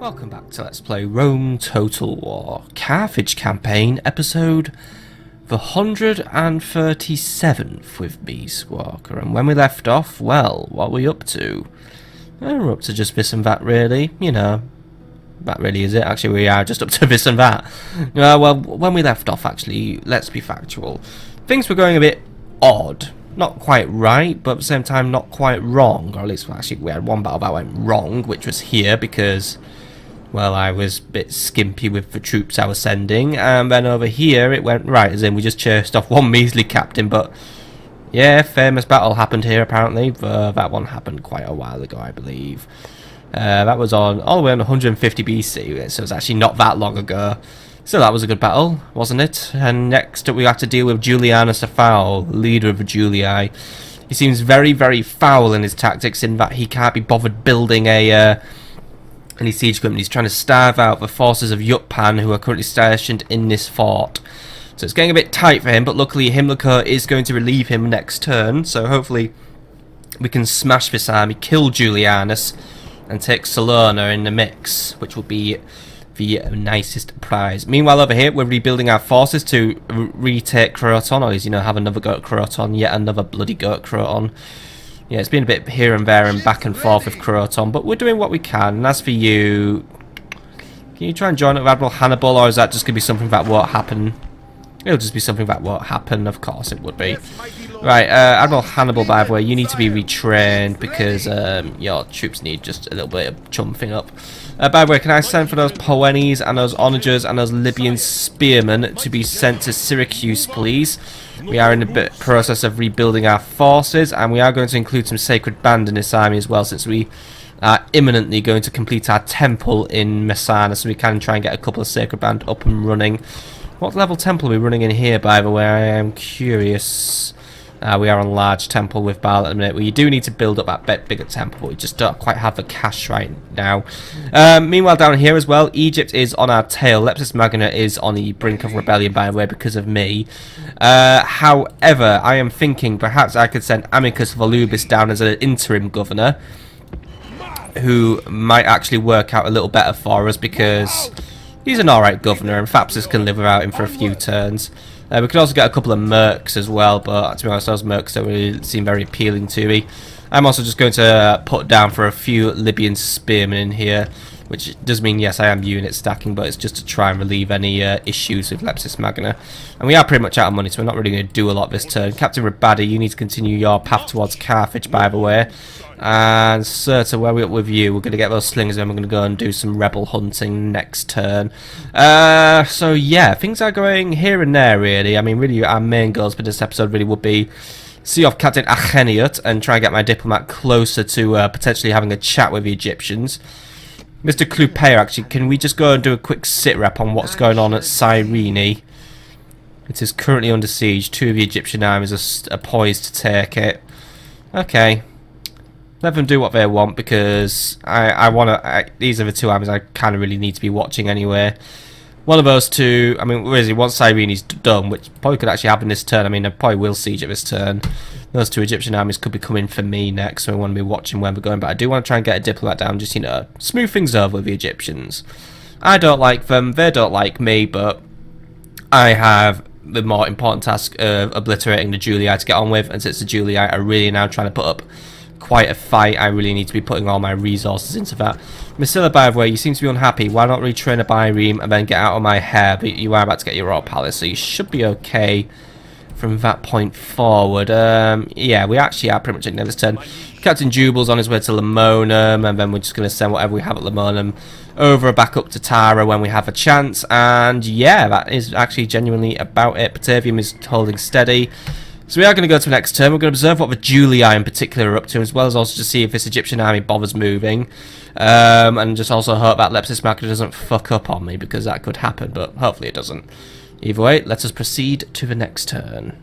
Welcome back to Let's Play Rome Total War Carthage Campaign, episode the 137th with me, Squawker. And when we left off, well, what were we up to? We're up to just this and that, really. You know, that really is it. Actually, we are just up to this and that. Well, when we left off, actually, let's be factual. Things were going a bit odd. Not quite right, but at the same time not quite wrong. Or at least, actually, we had one battle that went wrong, which was here because, well, I was a bit skimpy with the troops I was sending. And then over here it went right, as in we just chased off one measly captain. But, yeah, famous battle happened here, apparently. That one happened quite a while ago, I believe. That was on all the way on 150 BC, so it's actually not that long ago. So that was a good battle, wasn't it? And next up we have to deal with Julianus the Foul, leader of the Julii. He seems very, very foul in his tactics in that he can't be bothered building any siege equipment. He's trying to starve out the forces of Yutpan, who are currently stationed in this fort. So it's getting a bit tight for him, but luckily Himlico is going to relieve him next turn, so hopefully we can smash this army, kill Julianus, and take Salona in the mix, which will be the nicest prize. Meanwhile, over here, we're rebuilding our forces to retake Croton, or at least, you know, have another go at Croton, yet another bloody go at Croton. Yeah, it's been a bit here and there and back and forth with Croton, but we're doing what we can. And as for you, can you try and join up with Admiral Hannibal, or is that just going to be something that won't happen? It'll just be something that won't happen, of course it would be. Right, Admiral Hannibal, by the way, you need to be retrained because your troops need just a little bit of chumphing up. By the way, can I send for those Poenes and those Onagers and those Libyan spearmen to be sent to Syracuse, please? We are in the process of rebuilding our forces, and we are going to include some Sacred Band in this army as well, since we are imminently going to complete our temple in Messana, so we can try and get a couple of Sacred Band up and running. What level temple are we running in here, by the way? I am curious. We are on large temple with Baal at the minute. Well, you do need to build up that bit bigger temple, but we just don't quite have the cash right now. Meanwhile, down here as well, Egypt is on our tail. Leptis Magna is on the brink of rebellion, by the way, because of me. However, I am thinking perhaps I could send Amicus Volubis down as an interim governor, who might actually work out a little better for us because he's an alright governor, and Thapsus can live without him for a few turns. We could also get a couple of mercs as well, but to be honest, those mercs don't really seem very appealing to me. I'm also just going to put down for a few Libyan spearmen in here, which does mean, yes, I am unit stacking, but it's just to try and relieve any issues with Leptis Magna. And we are pretty much out of money, so we're not really going to do a lot this turn. Captain Rabadi, you need to continue your path towards Carthage, by the way. And Serta, where are we up with you? We're going to get those slings, and then we're going to go and do some rebel hunting next turn. So yeah, things are going here and there, really. I mean, really, our main goals for this episode really would be see off Captain Acheniot and try and get my diplomat closer to potentially having a chat with the Egyptians. Mr. Clupea, actually, can we just go and do a quick sit rep on what's going on at Cyrene? It is currently under siege. Two of the Egyptian armies are poised to take it. Okay. Let them do what they want, because these are the two armies I kind of really need to be watching anyway. One of those two, I mean, where is he? Once Cyrene's done, which probably could actually happen this turn. I mean, I probably will siege at this turn. Those two Egyptian armies could be coming for me next, so I want to be watching where we're going. But I do want to try and get a diplomat down, just, you know, smooth things over with the Egyptians. I don't like them, they don't like me, but I have the more important task of obliterating the Julii to get on with, and since the Julii are really now trying to put up quite a fight, I really need to be putting all my resources into that. Missilla, by the way, you seem to be unhappy. Why not retrain a Byreme and then get out of my hair? But you are about to get your Royal Palace, so you should be okay from that point forward. Yeah, we actually are pretty much at this turn. Captain Jubal's on his way to Lamonum, and then we're just going to send whatever we have at Lamonum over back up to Tara when we have a chance. And yeah, that is actually genuinely about it. Batavium is holding steady. So we are going to go to the next turn. We're going to observe what the Julii in particular are up to, as well as also to see if this Egyptian army bothers moving. And just also hope that Leptis Magna doesn't fuck up on me, because that could happen, but hopefully it doesn't. Either way, let us proceed to the next turn.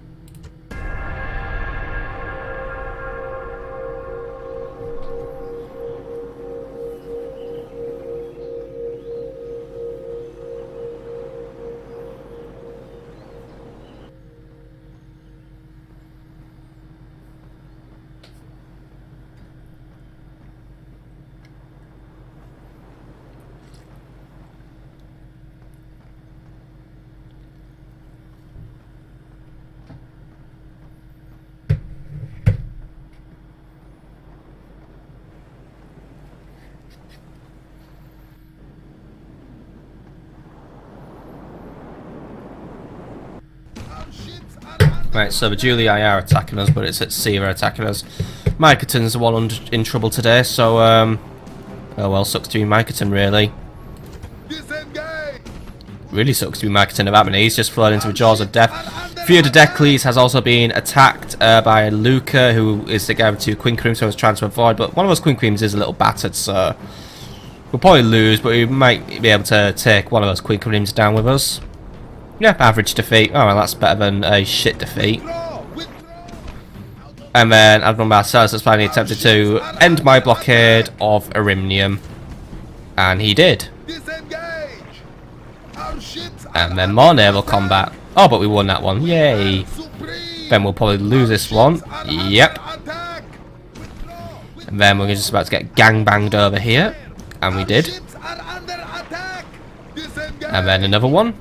Right, so the Julii are attacking us, but it's at sea they're attacking us. Myketon's the one in trouble today, so, oh well, sucks to be Myketon, really. Really sucks to be Myketon of Abney. He's just flown into the jaws of death. Theododecles has also been attacked by Luca, who is the guy with 2 Quincreams, so I was trying to avoid, but one of those Quincreams is a little battered, so we'll probably lose, but we might be able to take one of those Quincreams down with us. Yeah, average defeat. Oh, well, that's better than a shit defeat. And then Admiral Marcellus has finally attempted to end my blockade of Erimnium. And he did. And then more naval combat. Oh, but we won that one. Yay. Then we'll probably lose this one. Yep. And then we're just about to get gangbanged over here. And we did. And then another one.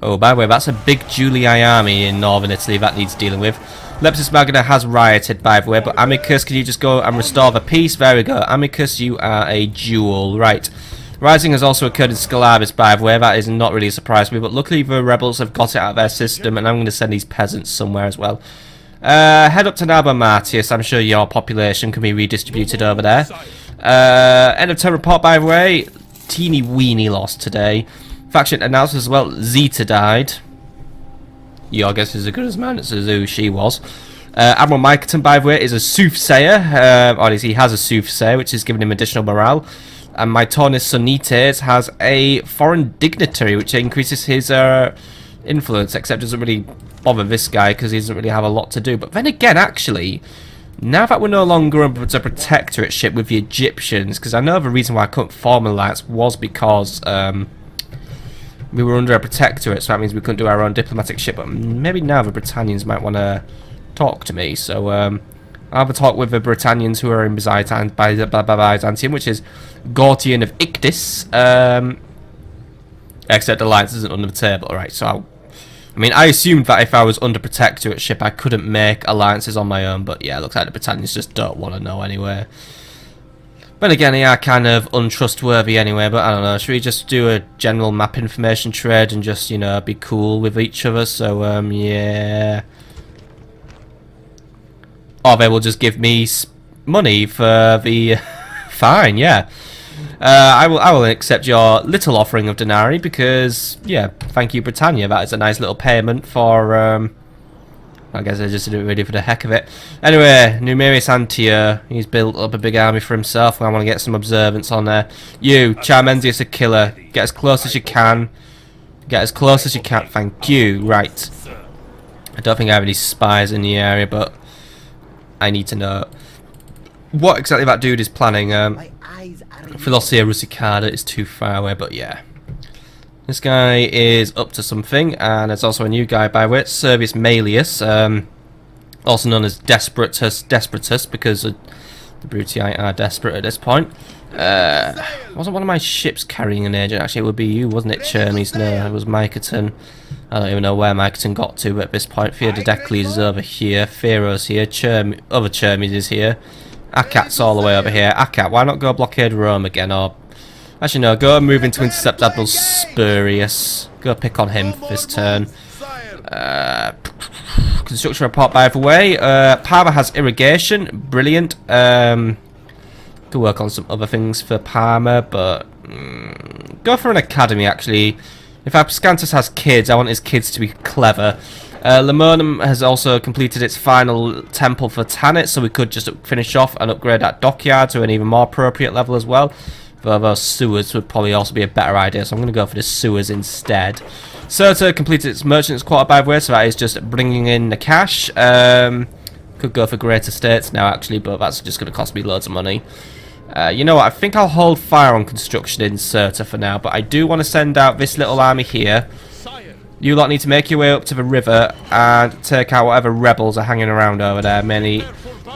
Oh, by the way, that's a big Julii army in northern Italy that needs dealing with. Leptis Magna has rioted, by the way, but Amicus, can you just go and restore the peace? There we go. Amicus, you are a duel. Right. Rising has also occurred in Scalabis, by the way. That is not really a surprise to me, but luckily the rebels have got it out of their system, and I'm going to send these peasants somewhere as well. Head up to Naba Martius. I'm sure your population can be redistributed over there. End of turn report, by the way. Teeny weeny loss today. Faction announced as well, Zeta died. Your guess is as good as mine, it's who she was. Admiral Myketon, by the way, is a soothsayer. Or at least he has a soothsayer, which is giving him additional morale. And Mytornis Sonites has a foreign dignitary, which increases his influence, except doesn't really bother this guy because he doesn't really have a lot to do. But then again, actually, now that we're no longer under a protectorate ship with the Egyptians, because I know the reason why I couldn't form an alliance was because we were under a protectorate, so that means we couldn't do our own diplomatic ship. But maybe now the Britannians might want to talk to me. So I'll have a talk with the Britannians who are in Byzantium, which is Gortian of Ictus. Except alliance isn't under the table, right? So I mean, I assumed that if I was under protectorate ship, I couldn't make alliances on my own. But yeah, it looks like the Britannians just don't want to know anyway. But again, they are kind of untrustworthy anyway, but I don't know, should we just do a general map information trade and just, you know, be cool with each other? So, yeah. Or they will just give me money for the... Fine, yeah. I will accept your little offering of denarii because, yeah, thank you, Britannia. That is a nice little payment for... I guess I just did it really for the heck of it. Anyway, Numerius Antia, he's built up a big army for himself. I want to get some observance on there. You, Charmendius a killer. Get as close as you can. Get as close as you can. Thank you. Right. I don't think I have any spies in the area, but I need to know what exactly that dude is planning. Philosia Rusicada is too far away, but yeah. This guy is up to something, and there's also a new guy by the way, Servius Malleus, also known as Desperatus, because the Brutii are desperate at this point. Wasn't one of my ships carrying an agent? Actually, it would be you, wasn't it, Chermes? No, it was Myketon. I don't even know where Myketon got to at this point. Theododecles is over here, Pharos here, other Chermes is here. Akat's all the way over here. Akat, why not go blockade Rome again, or... Actually, no, go and move in to intercept Admiral Spurius. Go pick on him this turn. Construction report, by the way. Parma has irrigation. Brilliant. Could work on some other things for Parma, but... go for an academy, actually. If Abscantus has kids, I want his kids to be clever. Lemonum has also completed its final temple for Tanit, so we could just finish off and upgrade that dockyard to an even more appropriate level as well. Though those sewers would probably also be a better idea, so I'm going to go for the sewers instead. Cirta completed its merchants quarter, by the way, so that is just bringing in the cash. Could go for great estates now, actually, but that's just going to cost me loads of money. You know what, I think I'll hold fire on construction in Cirta for now, but I do want to send out this little army here. You lot need to make your way up to the river and take out whatever rebels are hanging around over there, mainly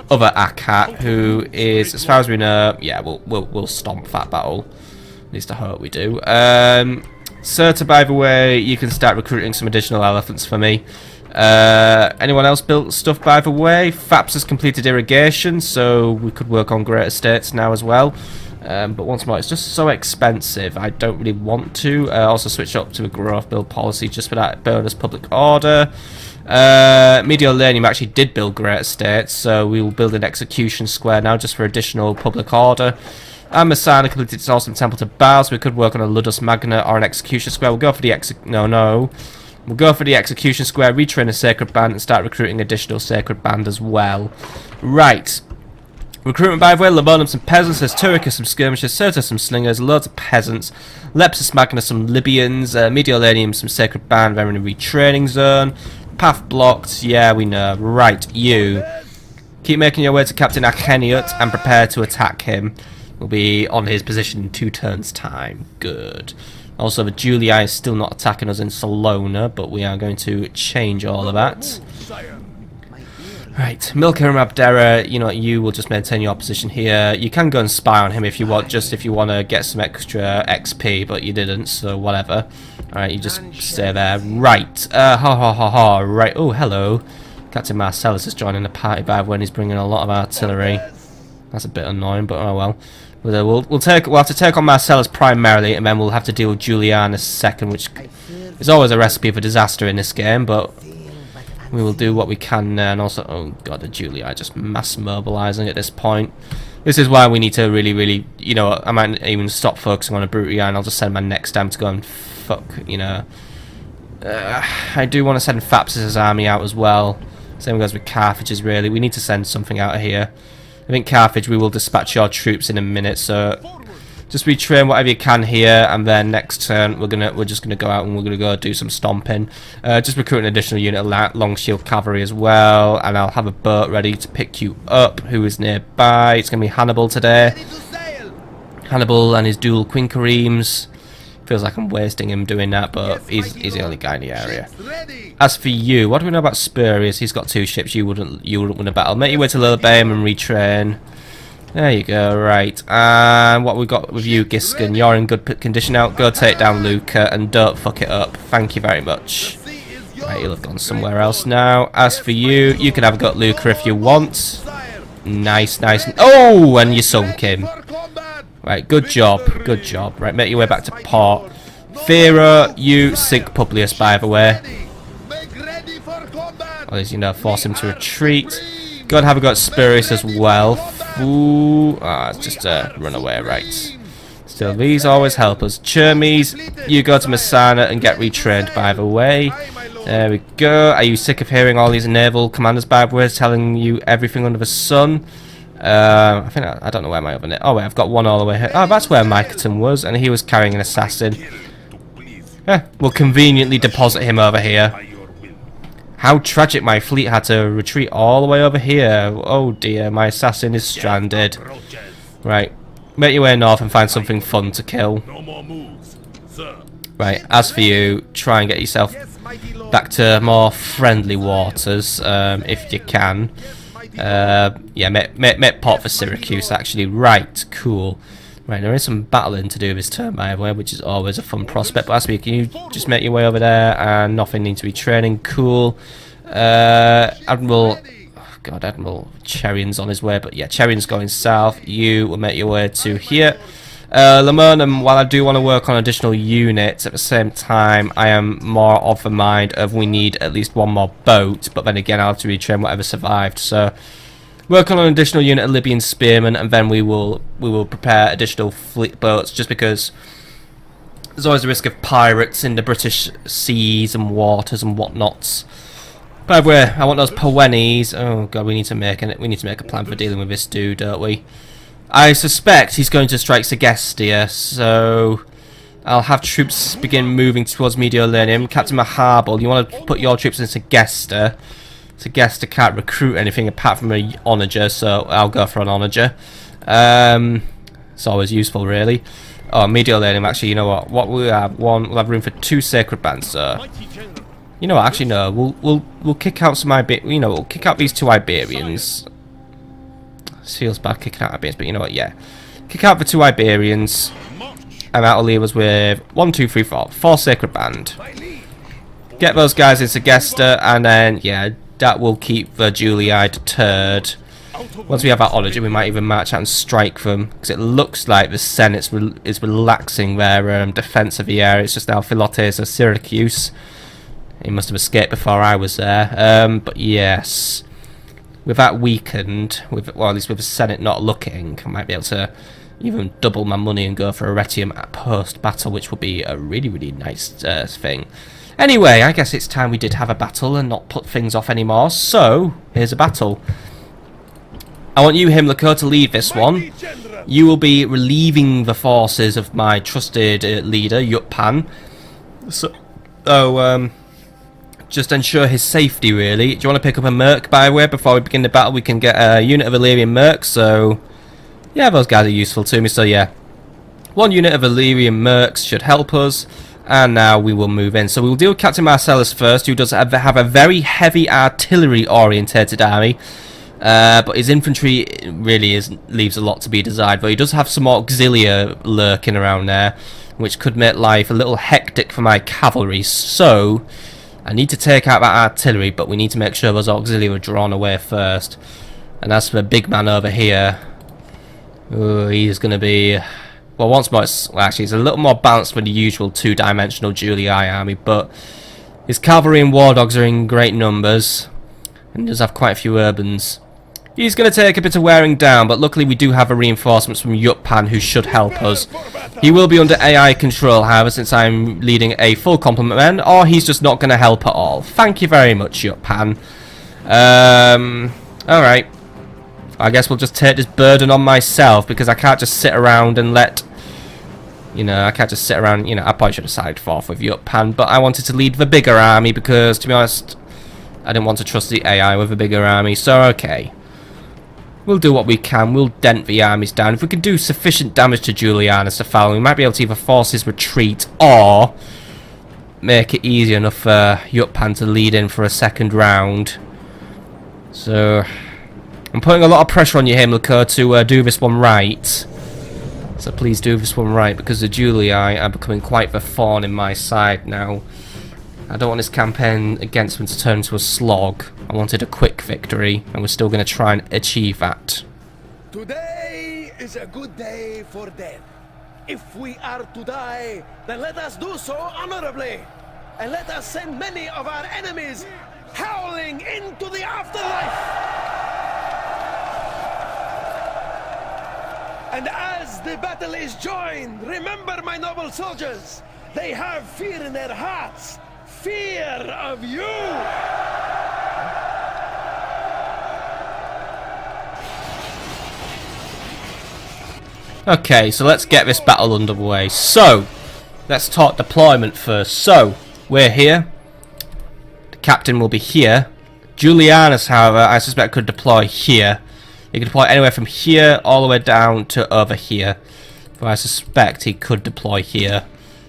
other Akat, who is, as far as we know, yeah, we'll stomp that battle. At least I hope we do. Cirta, by the way, you can start recruiting some additional elephants for me. Anyone else built stuff, by the way? Faps has completed irrigation, so we could work on great estates now as well. But once more, it's just so expensive. I don't really want to. Also switch up to a growth build policy just for that bonus public order. Mediolanum actually did build great estates, so we will build an execution square now just for additional public order. And Messana completed its awesome temple to Baal, so we could work on a Ludus Magna or an execution square. We'll go for the We'll go for the execution square, retrain a sacred band, and start recruiting additional sacred band as well. Right. Recruitment by the way, Labonum some peasants, there's Turicus some skirmishers, Certus some slingers, loads of peasants, Lepsis Magna some Libyans, Mediolanum some sacred band, they're in a retraining zone. Path blocked, yeah we know. Right, you. Keep making your way to Captain Acheniot and prepare to attack him. We'll be on his position in 2 turns time. Good. Also the Julianius is still not attacking us in Salona, but we are going to change all of that. Right, Milka and Abdera, you know what, you will just maintain your position here. You can go and spy on him if you want, just if you want to get some extra XP, but you didn't, so whatever. Alright, you just stay there. Right, right, oh, hello. Captain Marcellus is joining the party by when he's bringing a lot of artillery. That's a bit annoying, but oh well. We'll have to take on Marcellus primarily, and then we'll have to deal with Julianus second, which is always a recipe for disaster in this game, but we will do what we can now. And also, oh god, the Julii just mass mobilizing at this point. This is why we need to really, you know, I might even stop focusing on a Brutii, and I'll just send my next time to go and fuck, you know. I do want to send Phapsis' army out as well. Same goes with Carthage's, really. We need to send something out of here. I think Carthage, we will dispatch your troops in a minute, so just retrain whatever you can here, and then next turn we're just gonna go out and we're gonna go do some stomping. Just recruit an additional unit of long shield cavalry as well, and I'll have a boat ready to pick you up. Who is nearby? It's gonna be Hannibal today. Hannibal and his dual quinqueremes. Feels like I'm wasting him doing that, but he's the only guy in the area. As for you, what do we know about Spurius? He's got 2 ships. You wouldn't win a battle. Make your way to Lillibaeum and retrain. There you go. Right. And what we got with you, Giskin? You're in good condition now. Go take down Luca and don't fuck it up. Thank you very much. Right, you'll have gone somewhere else now. As for you, you can have a go at Luca if you want. Nice. Oh, and you sunk him. Right, good job. Right, make your way back to port. Pharaoh, you sink Publius, by the way. Or as you know, force him to retreat. Go and have a go at Spurius as well. Ooh, it's just a runaway, right. Still, these always help us. Chermes, you go to Messana and get retrained, by the way. There we go. Are you sick of hearing all these naval commanders, by the way, telling you everything under the sun? I don't know where my other net. Oh wait, I've got one all the way here. Oh, that's where Myketon was, and he was carrying an assassin. We'll conveniently deposit him over here. How tragic! My fleet had to retreat all the way over here. Oh dear, my assassin is stranded. Right, make your way north and find something fun to kill. Right, as for you, try and get yourself back to more friendly waters, if you can. Yeah, make port for Syracuse, actually. Right, cool. Right, there is some battling to do this turn, by the way, which is always a fun prospect. But as we can you just make your way over there, and nothing needs to be training. Cool. Admiral... Oh god, Admiral Cherion's on his way, but yeah, Cherion's going south. You will make your way to here. Lamernum, while I do want to work on additional units, at the same time, I am more of the mind of we need at least one more boat, but then again, I'll have to retrain whatever survived, so work on an additional unit of Libyan spearmen, and then we will prepare additional fleet boats, just because there's always a risk of pirates in the British seas and waters and whatnots. By the way, I want those Poenis. Oh god, we need to make a plan for dealing with this dude, don't we? I suspect he's going to strike Segestia, so I'll have troops begin moving towards Mediolanum. Captain Maharbal, you want to put your troops in Segesta. Segesta can't recruit anything apart from an onager, so I'll go for an onager. It's always useful, really. Oh, Mediolanum, actually, you know what? What we'll have room for 2 sacred bands, so you know what? Actually, no. We'll kick out some we'll kick out these 2 Iberians. Feels bad kicking out Iberians, but you know what, yeah. Kick out the 2 Iberians, and that'll leave us with 1, 2, 3, 4 sacred band. Get those guys in Segesta, and then, yeah, that will keep the Julii deterred. Once we have our onager, we might even march out and strike them, because it looks like the Senate is relaxing their defence of the area. It's just now Philotes of Syracuse. He must have escaped before I was there. But yes, with that weakened, well, at least with the Senate not looking, I might be able to even double my money and go for Arretium post-battle, which will be a really, really nice thing. Anyway, I guess it's time we did have a battle and not put things off anymore. So, here's a battle. I want you, Himlico, to lead this one. You will be relieving the forces of my trusted leader, Yutpan. So, just ensure his safety, really. Do you want to pick up a merc, by the way, before we begin the battle? We can get a unit of Illyrian mercs, so... yeah, those guys are useful to me, so yeah. One unit of Illyrian mercs should help us. And now we will move in. So we will deal with Captain Marcellus first, who does have a very heavy artillery-orientated army. But his infantry really leaves a lot to be desired. But he does have some auxilia lurking around there, which could make life a little hectic for my cavalry. So I need to take out that artillery, but we need to make sure those auxilia are drawn away first. And as for the big man over here, he's going to be... well, once more, actually, it's a little more balanced than the usual two-dimensional Julii army, but his cavalry and war dogs are in great numbers, and he does have quite a few urbans. He's going to take a bit of wearing down, but luckily we do have a reinforcements from Yutpan who should help us. He will be under AI control, however, since I'm leading a full complement of men, or he's just not going to help at all. Thank you very much, Yutpan. Alright. I guess we'll just take this burden on myself, because I can't just sit around and let... you know, I can't just sit around... you know, I probably should have sided forth with Yutpan, but I wanted to lead the bigger army, because, to be honest, I didn't want to trust the AI with a bigger army, so okay. We'll do what we can, we'll dent the armies down. If we can do sufficient damage to Julianus to follow, we might be able to either force his retreat, or make it easy enough for Yutpan to lead in for a second round. So... I'm putting a lot of pressure on you, Himlico, to do this one right. So please do this one right, because the Julii are becoming quite the thorn in my side now. I don't want this campaign against them to turn into a slog. I wanted a quick victory, and we're still going to try and achieve that. Today is a good day for death. If we are to die, then let us do so honorably. And let us send many of our enemies howling into the afterlife. And as the battle is joined, remember, my noble soldiers, they have fear in their hearts. Fear of you! Okay, so let's get this battle underway. So, let's talk deployment first. So, we're here. The captain will be here. Julianus, however, I suspect could deploy here. He could deploy anywhere from here all the way down to over here. But I suspect he could deploy here,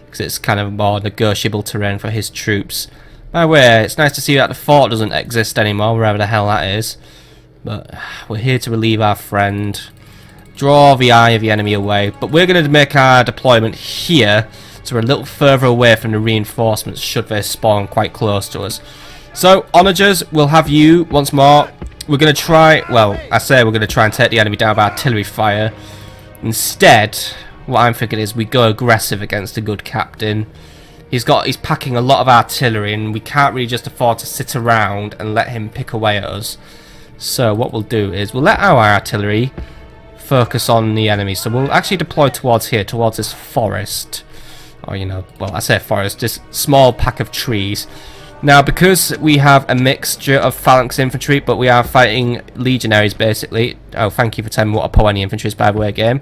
because it's kind of more negotiable terrain for his troops. By the way, it's nice to see that the fort doesn't exist anymore, wherever the hell that is. But we're here to relieve our friend. Draw the eye of the enemy away. But we're going to make our deployment here, so we're a little further away from the reinforcements should they spawn quite close to us. So, onagers, we'll have you once more. We're going to try, well, I say we're going to try and take the enemy down with artillery fire. Instead, what I'm thinking is we go aggressive against a good captain. He's packing a lot of artillery, and we can't really just afford to sit around and let him pick away at us. So what we'll do is we'll let our artillery focus on the enemy. So we'll actually deploy towards here, towards this forest. Or, you know, well, I say forest, this small pack of trees. Now, because we have a mixture of phalanx infantry, but we are fighting legionaries, basically. Oh, thank you for telling me what a Poeni infantry is, by the way, game.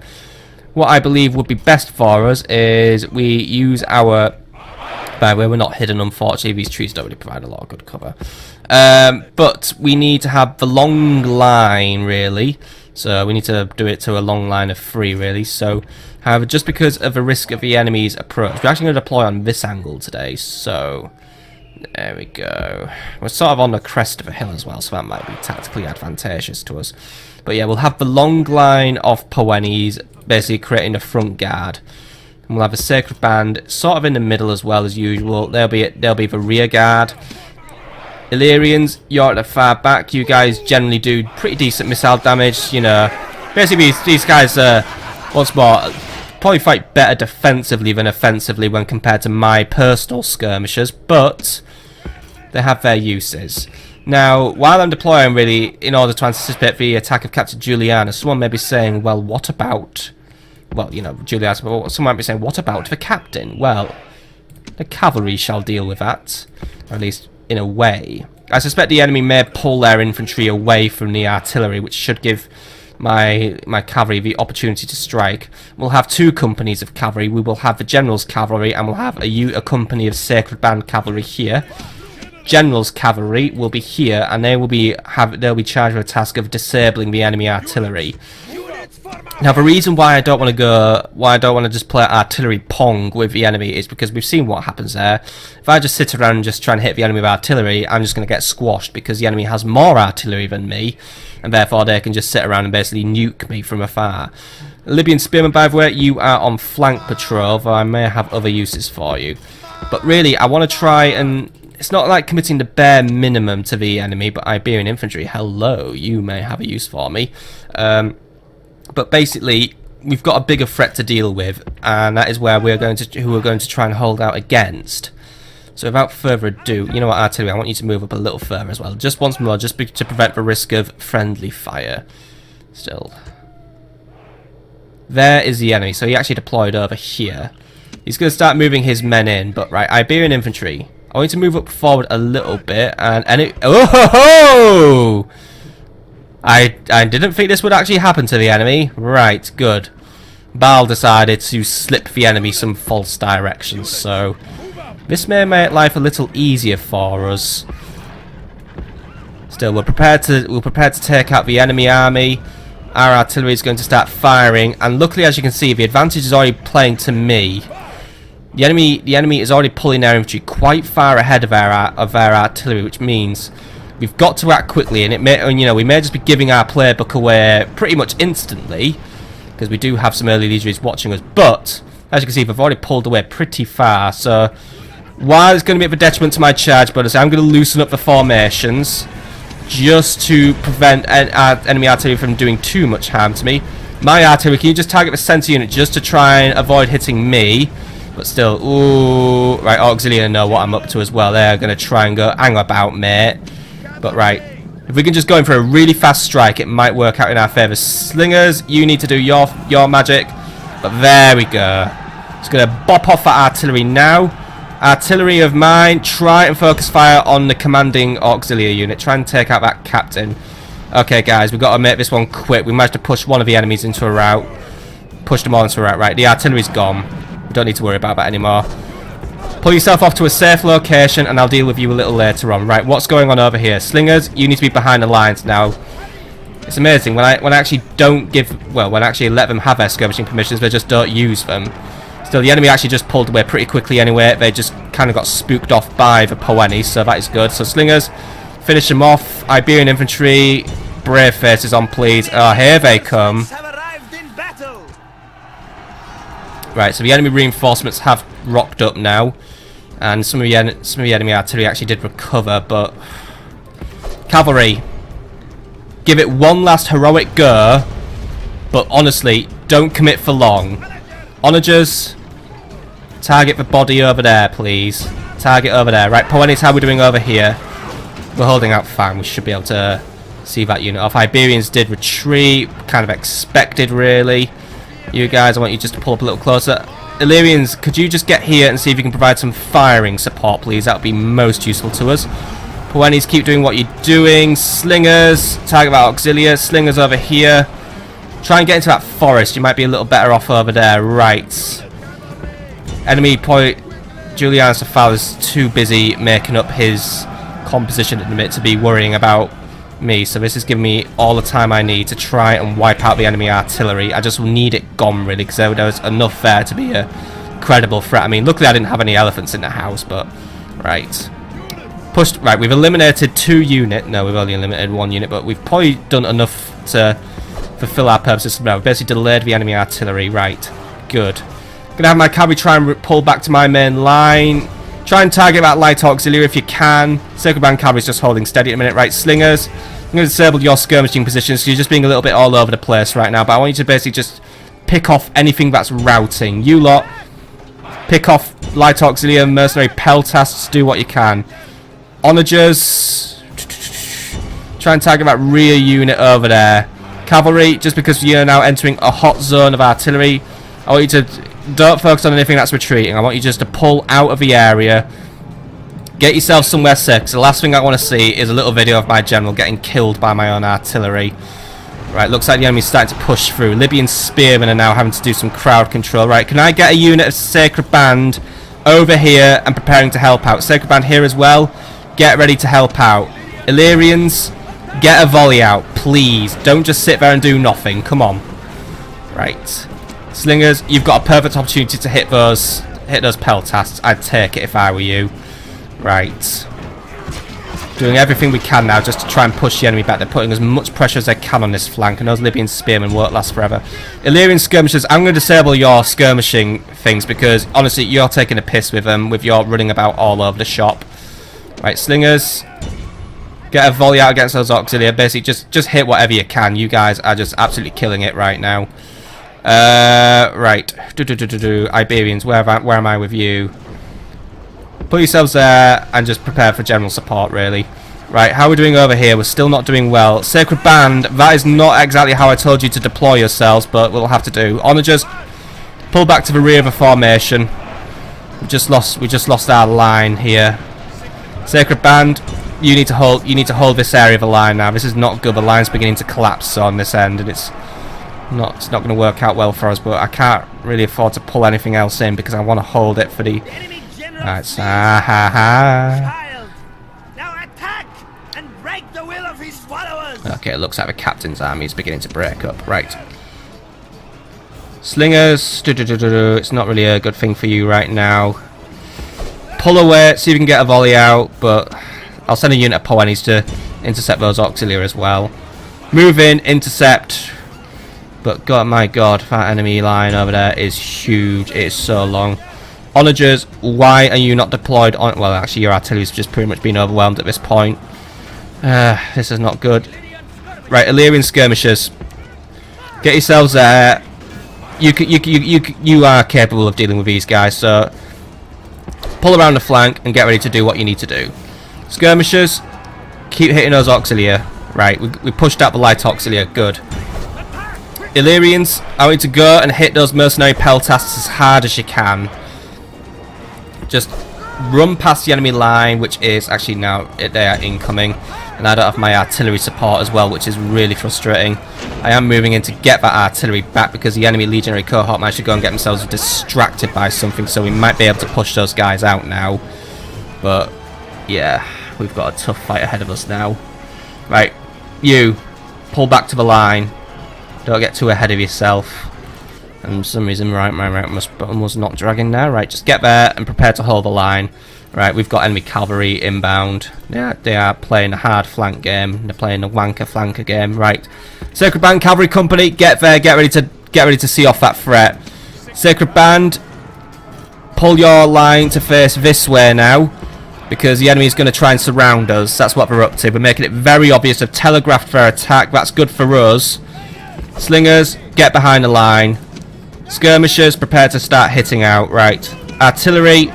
What I believe would be best for us is we use our... by the way, we're not hidden, unfortunately. These trees don't really provide a lot of good cover. But we need to have the long line, really. So we need to do it to a long line of 3, really. So, however, just because of the risk of the enemy's approach, we're actually going to deploy on this angle today. So... there we go. We're sort of on the crest of a hill as well, so that might be tactically advantageous to us. But yeah, we'll have the long line of Poenis, basically creating a front guard. And we'll have a Sacred Band sort of in the middle as well as usual. They'll be the rear guard. Illyrians, you're at the far back. You guys generally do pretty decent missile damage. You know, basically these guys once more probably fight better defensively than offensively when compared to my personal skirmishers, but they have their uses. Now, while I'm deploying, really, in order to anticipate the attack of Captain Julianus, someone may be saying, well, what about... Well, you know, Julianus, well, someone might be saying, what about the captain? Well, the cavalry shall deal with that, or at least in a way. I suspect the enemy may pull their infantry away from the artillery, which should give my cavalry the opportunity to strike. We'll have 2 companies of cavalry. We will have the general's cavalry, and we'll have a company of sacred band cavalry here. General's cavalry will be here, and they'll be charged with the task of disabling the enemy artillery. Now, the reason why I don't want to just play artillery pong with the enemy is because we've seen what happens there. If I just sit around and just try and hit the enemy with artillery, I'm just going to get squashed because the enemy has more artillery than me, and therefore they can just sit around and basically nuke me from afar. Libyan Spearman, by the way, you are on flank patrol, though I may have other uses for you. But really, I want to try and... It's not like committing the bare minimum to the enemy, but Iberian infantry, hello, you may have a use for me. But basically, we've got a bigger threat to deal with, and that is where we're going to try and hold out against. So without further ado, you know what, artillery, I want you to move up a little further as well. Just once more, just to prevent the risk of friendly fire. Still. There is the enemy, so he actually deployed over here. He's going to start moving his men in, but right, Iberian infantry. I want to move up forward a little bit, and it... Oh ho ho! I didn't think this would actually happen to the enemy. Right, good. Baal decided to slip the enemy some false directions, so this may make life a little easier for us. Still, we're prepared to take out the enemy army. Our artillery is going to start firing, and luckily, as you can see, the advantage is already playing to me. The enemy is already pulling their infantry quite far ahead of our artillery, which means we've got to act quickly. And it may, you know, we may just be giving our playbook away pretty much instantly because we do have some early legionaries watching us. But as you can see, they've already pulled away pretty far. So while it's going to be a detriment to my charge bonus, I'm going to loosen up the formations just to prevent enemy artillery from doing too much harm to me. My artillery, can you just target the center unit just to try and avoid hitting me? But still, ooh, right, Auxilia know what I'm up to as well. They're going to try and go, hang about, mate. But right, if we can just go in for a really fast strike, it might work out in our favour. Slingers, you need to do your magic. But there we go. Just going to bop off that artillery now. Artillery of mine, try and focus fire on the commanding Auxilia unit. Try and take out that captain. Okay, guys, we've got to make this one quick. We managed to push one of the enemies into a rout. Push them all into a rout. Right, the artillery's gone. Don't need to worry about that anymore. Pull yourself off to a safe location and I'll deal with you a little later on. Right, what's going on over here? Slingers, you need to be behind the lines now. It's amazing when I actually when I actually let them have their skirmishing permissions, they just don't use them. Still, the enemy actually just pulled away pretty quickly anyway. They just kind of got spooked off by the Poeni, so that is good. So Slingers, finish them off. Iberian infantry, brave faces on please. Oh, here they come. Right, so the enemy reinforcements have rocked up now, and some of the enemy artillery actually did recover. But cavalry, give it one last heroic go, but honestly, don't commit for long. Onagers, target the body over there, please. Target over there. Right, Poenis, how are we doing over here? We're holding out fine. We should be able to see that unit off. Iberians did retreat, kind of expected, really. You guys, I want you just to pull up a little closer. Illyrians, could you just get here and see if you can provide some firing support, please? That would be most useful to us. Poenis, keep doing what you're doing. Slingers, target that auxilia. Slingers over here. Try and get into that forest. You might be a little better off over there. Right. Enemy point. Julianus is too busy making up his composition at the minute to be worrying about me, so this is giving me all the time I need to try and wipe out the enemy artillery. I just need it gone, really, because there was enough there to be a credible threat. I mean, luckily I didn't have any elephants in the house, but right. Pushed. Right, we've eliminated 2 units. No, we've only eliminated 1 unit, but we've probably done enough to fulfill our purposes. Now, we've basically delayed the enemy artillery. Right, good. Gonna have my cavalry try and pull back to my main line. Try and target that light auxiliary if you can. Sacred Band Cavalry is just holding steady at a minute. Right, Slingers, I'm going to disable your skirmishing positions because you're just being a little bit all over the place right now. But I want you to basically just pick off anything that's routing. You lot, pick off light auxiliary, mercenary peltasts, do what you can. Onagers, try and target that rear unit over there. Cavalry, just because you're now entering a hot zone of artillery, I want you to don't focus on anything that's retreating. I want you just to pull out of the area, get yourself somewhere safe. Because the last thing I want to see is a little video of my general getting killed by my own artillery. Right, looks like the enemy's starting to push through. Libyan spearmen are now having to do some crowd control. Right, can I get a unit of Sacred Band over here and preparing to help out? Sacred Band here as well. Get ready to help out. Illyrians, get a volley out, please. Don't just sit there and do nothing. Come on. Right. Slingers, you've got a perfect opportunity to hit those peltasts. I'd take it if I were you. Right. Doing everything we can now just to try and push the enemy back. They're putting as much pressure as they can on this flank, and those Libyan spearmen won't last forever. Illyrian skirmishers, I'm going to disable your skirmishing things because honestly you're taking a piss with them with your running about all over the shop. Right, Slingers, get a volley out against those auxiliary. Basically just hit whatever you can. You guys are just absolutely killing it right now. Right. Iberians, where am I with you? Put yourselves there and just prepare for general support, really. Right, how are we doing over here? We're still not doing well. Sacred Band, that is not exactly how I told you to deploy yourselves, but we'll have to do. Onagers, pull back to the rear of the formation. We just lost our line here. Sacred Band, you need to hold this area of the line now. This is not good. The line's beginning to collapse on this end, and it's not going to work out well for us, but I can't really afford to pull anything else in because I want to hold it for the... Right, Child, now attack and break the will of his followers. Okay, it looks like the captain's army is beginning to break up. Right. Slingers, it's not really a good thing for you right now. Pull away, see if you can get a volley out, but I'll send a unit of Poenis to intercept those auxiliary as well. Move in, intercept. But God, my God, that enemy line over there is huge. It is so long. Onagers, why are you not deployed on... Well, actually, your artillery's just pretty much been overwhelmed at this point. This is not good. Right, Illyrian skirmishers, get yourselves there. You are capable of dealing with these guys, so pull around the flank and get ready to do what you need to do. Skirmishers, keep hitting those auxiliary. Right, we pushed out the light auxiliary. Good. Illyrians, I want you to go and hit those mercenary peltasts as hard as you can. Just run past the enemy line, which is actually now they are incoming, and I don't have my artillery support as well, which is really frustrating. I am moving in to get that artillery back because the enemy legionary cohort managed to go and get themselves distracted by something, so we might be able to push those guys out now. But yeah, we've got a tough fight ahead of us now. Right, you pull back to the line. Don't get too ahead of yourself. And for some reason, my button was not dragging there. Right, just get there and prepare to hold the line. Right, we've got enemy cavalry inbound. Yeah, they are playing a hard flank game. They're playing a wanker flanker game. Right, Sacred Band Cavalry Company, get there. Get ready to see off that threat. Sacred Band, pull your line to face this way now, because the enemy is going to try and surround us. That's what we're up to. We're making it very obvious. They've telegraphed their attack. That's good for us. Slingers, get behind the line. Skirmishers, prepare to start hitting out. Right. Artillery,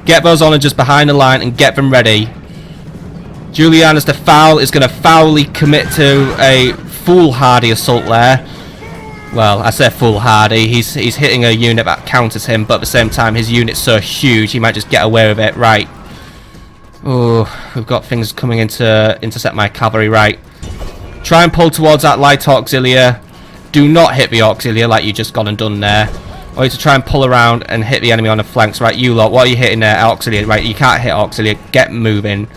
get those onagers behind the line and get them ready. Julianus the Foul is going to foully commit to a foolhardy assault there. Well, I say foolhardy. He's hitting a unit that counters him, but at the same time his unit's so huge he might just get away with it. Right. Oh, we've got things coming in to intercept my cavalry. Right. Try and pull towards that light auxiliary. Do not hit the auxiliary like you just gone and done there. I want you to try and pull around and hit the enemy on the flanks. Right, you lot, what are you hitting there? Auxiliary. Right, you can't hit auxiliary. Get moving.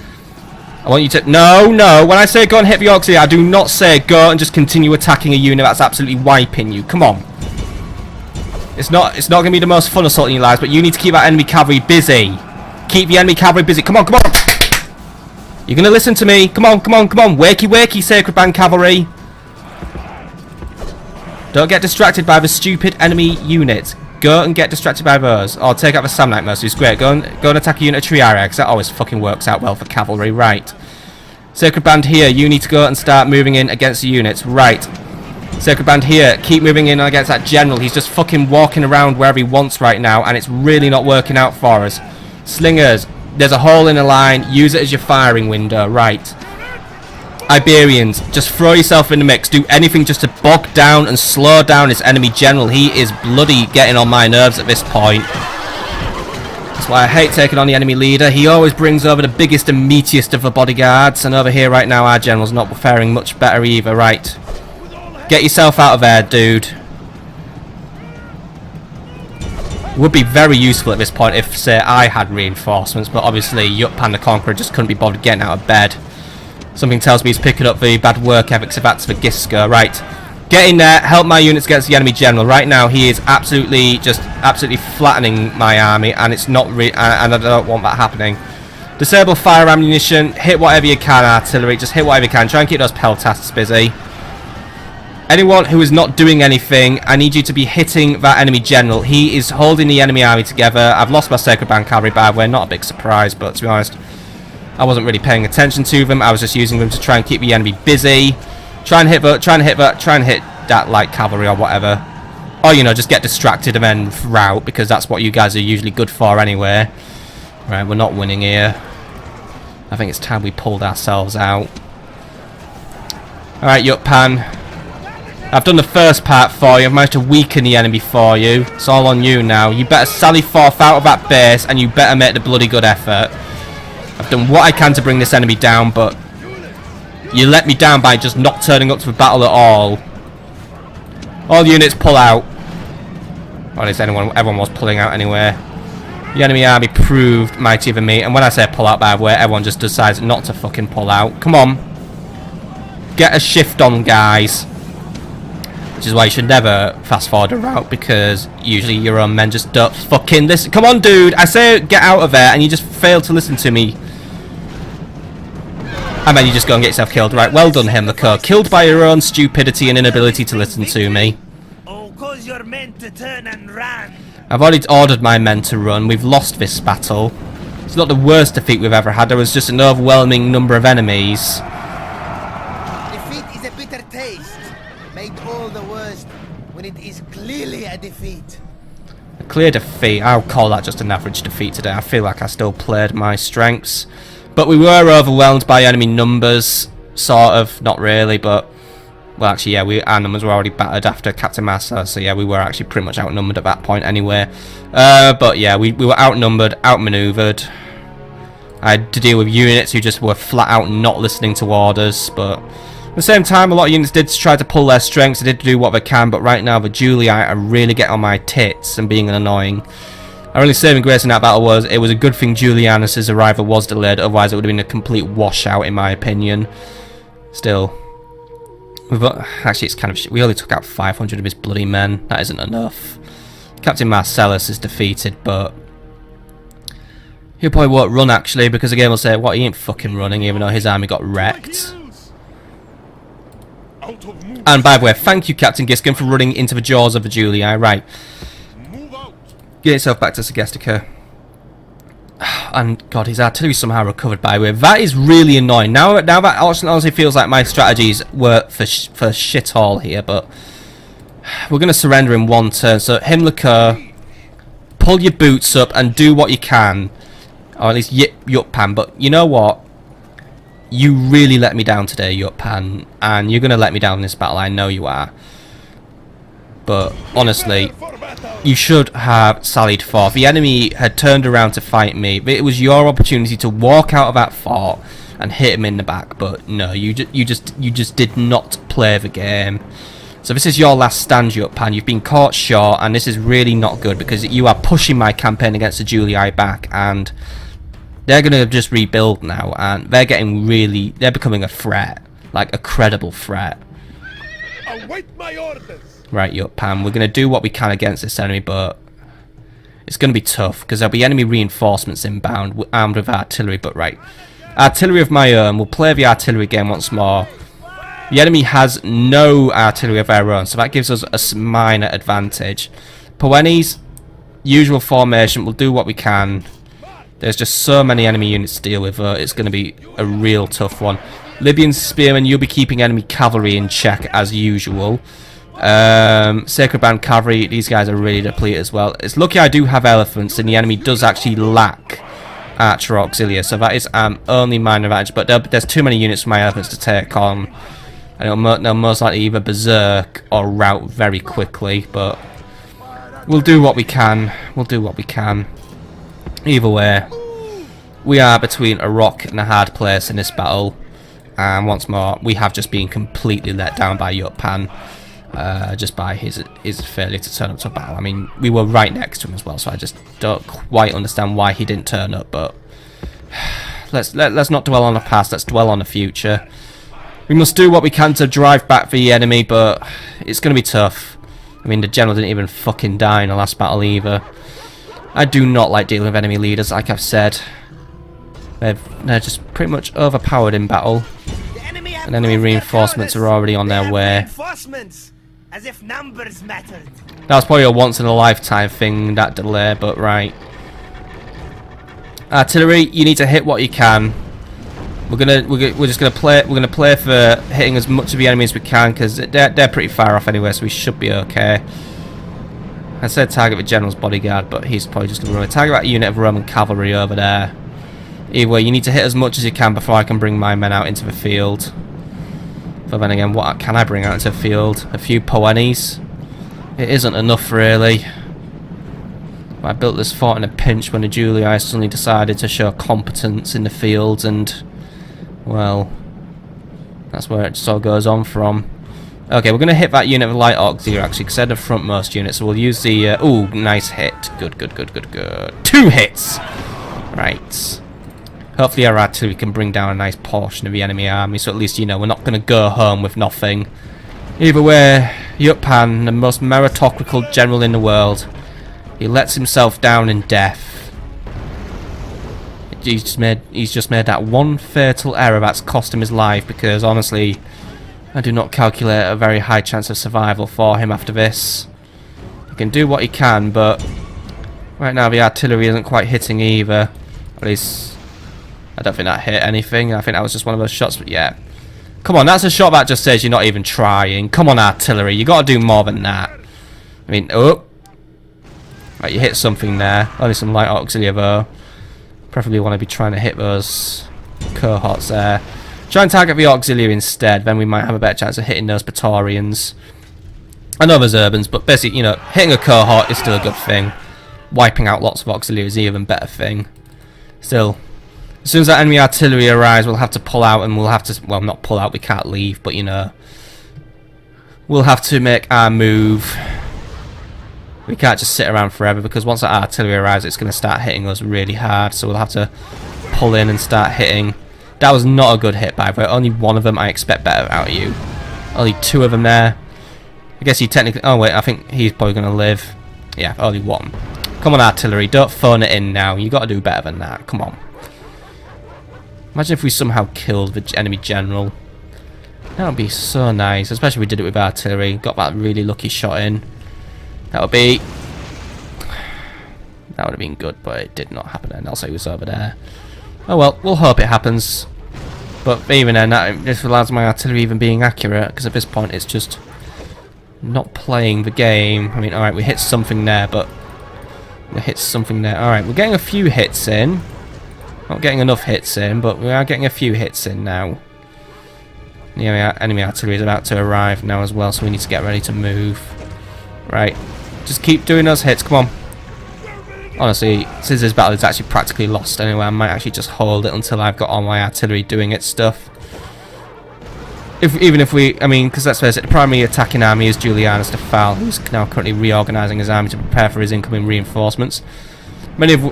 I want you to... No. When I say go and hit the auxiliary, I do not say go and just continue attacking a unit that's absolutely wiping you. Come on. It's not going to be the most fun assault in your lives, but you need to keep that enemy cavalry busy. Keep the enemy cavalry busy. Come on. You're going to listen to me. Come on. Wakey, Sacred Band Cavalry. Don't get distracted by the stupid enemy units. go and get distracted by those. Or take out the Samnite mercenaries. Great. Go and attack a unit of Triaria, because that always fucking works out well for cavalry. Right. Sacred Band here. You need to go and start moving in against the units. Right. Sacred Band here. Keep moving in against that general. He's just fucking walking around wherever he wants right now, and it's really not working out for us. Slingers. There's a hole in the line. Use it as your firing window. Right. Iberians, just throw yourself in the mix. Do anything just to bog down and slow down this enemy general. He is bloody getting on my nerves at this point. That's why I hate taking on the enemy leader. He always brings over the biggest and meatiest of the bodyguards. And over here right now, our general's not faring much better either. Right. Get yourself out of there, dude. Would be very useful at this point if, say, I had reinforcements. But obviously, Yutpan the Conqueror just couldn't be bothered getting out of bed. Something tells me he's picking up the bad work ethics of Giska. Right. Get in there. Help my units against the enemy general. Right now, he is absolutely flattening my army, and it's not and I don't want that happening. Disable fire ammunition. Hit whatever you can, artillery. Just hit whatever you can. Try and keep those peltasts busy. Anyone who is not doing anything, I need you to be hitting that enemy general. He is holding the enemy army together. I've lost my Sacred Band cavalry, by the way. Not a big surprise, but to be honest, I wasn't really paying attention to them. I was just using them to try and keep the enemy busy. Try and hit that light cavalry or whatever. Or, you know, just get distracted and then rout, because that's what you guys are usually good for anyway. Right, we're not winning here. I think it's time we pulled ourselves out. Alright, Yutpan. I've done the first part for you. I've managed to weaken the enemy for you. It's all on you now. You better sally forth out of that base, and you better make the bloody good effort. I've done what I can to bring this enemy down, but you let me down by just not turning up to the battle at all. All units pull out. Or at least everyone was pulling out anyway. The enemy army proved mightier than me, and when I say pull out, by the way, everyone just decides not to fucking pull out. Come on. Get a shift on, guys. Which is why you should never fast forward a route, because usually your own men just don't fucking listen. Come on, dude. I say get out of there, and you just fail to listen to me. And then you just go and get yourself killed. Right, well done, Himliko. Killed by your own stupidity and inability to listen to me. Oh, cause you're meant to turn and run. I've already ordered my men to run. We've lost this battle. It's not the worst defeat we've ever had. There was just an overwhelming number of enemies. Defeat is a bitter taste, made all the worse when it is clearly a defeat. A clear defeat. I'll call that just an average defeat today. I feel like I still played my strengths. But we were overwhelmed by enemy numbers. Sort of. Not really, but... Well, actually, yeah, our numbers were already battered after Captain Massa. So, yeah, we were actually pretty much outnumbered at that point anyway. But, yeah, we were outnumbered, outmaneuvered. I had to deal with units who just were flat out not listening to orders. But at the same time, a lot of units did try to pull their strengths. They did do what they can. But right now, the Julii are really getting on my tits and being annoying. Our only saving grace in that battle was it was a good thing Julianus' arrival was delayed, otherwise it would have been a complete washout in my opinion. Still. Actually, it's kind of shit. We only took out 500 of his bloody men. That isn't enough. Captain Marcellus is defeated, but he probably won't run actually, because the game will say, what, he ain't fucking running, even though his army got wrecked. And by the way, thank you, Captain Giskin, for running into the jaws of the Julii. Right. Get yourself back to Segestica. And God, his artillery somehow recovered, by the way. That is really annoying. Now that honestly feels like my strategies were for shit all here, but we're going to surrender in one turn. So, Himliko, pull your boots up and do what you can. Or at least Yutpan. But you know what? You really let me down today, Yutpan. And you're going to let me down in this battle. I know you are. But honestly, you should have sallied forth. The enemy had turned around to fight me. It was your opportunity to walk out of that fort and hit him in the back. But no, you just did not play the game. So this is your last stand, Yutpan. You've been caught short, and this is really not good because you are pushing my campaign against the Julii back, and they're going to just rebuild now, and they're becoming a threat, like a credible threat. Await my orders. Right, Yutpan, we're going to do what we can against this enemy, but it's going to be tough, because there'll be enemy reinforcements inbound, armed with artillery, but right. Artillery of my own, we'll play the artillery game once more. The enemy has no artillery of their own, so that gives us a minor advantage. Poenis, Usual formation, we'll do what we can. There's just so many enemy units to deal with, it's going to be a real tough one. Libyan Spearmen, you'll be keeping enemy cavalry in check as usual. Sacred Band Cavalry, these guys are really depleted as well. It's lucky I do have elephants and the enemy does actually lack archer auxilia, so that is only minor advantage, but there's too many units for my elephants to take on. And they'll most likely either berserk or rout very quickly, but we'll do what we can. We'll do what we can. Either way, we are between a rock and a hard place in this battle, and once more, we have just been completely let down by Yutpan, just by his failure to turn up to battle. I mean, we were right next to him as well, so I just don't quite understand why he didn't turn up. But let's not dwell on the past. Let's dwell on the future. We must do what we can to drive back the enemy, but it's going to be tough. I mean, the general didn't even fucking die in the last battle either. I do not like dealing with enemy leaders, like I've said. They're just pretty much overpowered in battle. And enemy reinforcements are already on their way. As if numbers mattered. That was probably a once-in-a-lifetime thing, that delay, but right. Artillery, you need to hit what you can. We're gonna play for hitting as much of the enemy as we can, because they're pretty far off anyway, so we should be okay. I said target the general's bodyguard, but he's probably just gonna run. Target that unit of Roman cavalry over there. Either way, you need to hit as much as you can before I can bring my men out into the field. But then again, what can I bring out into the field? A few Poennies? It isn't enough, really. I built this fort in a pinch when the Julianius suddenly decided to show competence in the field, and well, that's where it just all goes on from. Okay, we're going to hit that unit of light auxiliary actually, because they're the frontmost unit, so we'll use the... ooh, nice hit. Good. 2 hits! Right. Hopefully our artillery can bring down a nice portion of the enemy army, so at least, you know, we're not going to go home with nothing. Either way, Yutpan, the most meritocratic general in the world, he lets himself down in death. He's just made that one fatal error that's cost him his life, because honestly, I do not calculate a very high chance of survival for him after this. He can do what he can, but right now the artillery isn't quite hitting either. At least, I don't think that hit anything. I think that was just one of those shots, but yeah. Come on, that's a shot that just says you're not even trying. Come on, artillery, you got to do more than that. I mean, oh. Right, you hit something there. Only some light auxiliary though. Preferably want to be trying to hit those cohorts there. Try and target the auxiliary instead, then we might have a better chance of hitting those Praetorians. I know there's urbans, but basically, you know, hitting a cohort is still a good thing. Wiping out lots of auxiliaries is an even better thing. Still, as soon as that enemy artillery arrives, we'll have to pull out, and we'll have to, well, not pull out, we can't leave, but you know, we'll have to make our move. We can't just sit around forever, because once that artillery arrives, it's going to start hitting us really hard, so we'll have to pull in and start hitting. That was not a good hit, by the way. Only one of them I expect better out of you. Only 2 of them there. I guess he technically... oh, wait, I think he's probably going to live. Yeah, only 1. Come on, artillery. Don't phone it in now. you got to do better than that. Come on. Imagine if we somehow killed the enemy general. That would be so nice. Especially if we did it with artillery. Got that really lucky shot in. That would be... that would have been good, but it did not happen. And also he was over there. Oh well, we'll hope it happens. But even then, that just allows my artillery even being accurate, because at this point it's just not playing the game. I mean, alright, we hit something there, but... we hit something there. Alright, we're getting a few hits in. Not getting enough hits in, but we are getting a few hits in now. Yeah, enemy artillery is about to arrive now as well, so we need to get ready to move. Right, just keep doing those hits, come on. Honestly, since this battle is actually practically lost anyway, I might actually just hold it until I've got all my artillery doing its stuff. Even if we, I mean, because let's face it, the primary attacking army is Julianus the Foul, who's now currently reorganising his army to prepare for his incoming reinforcements.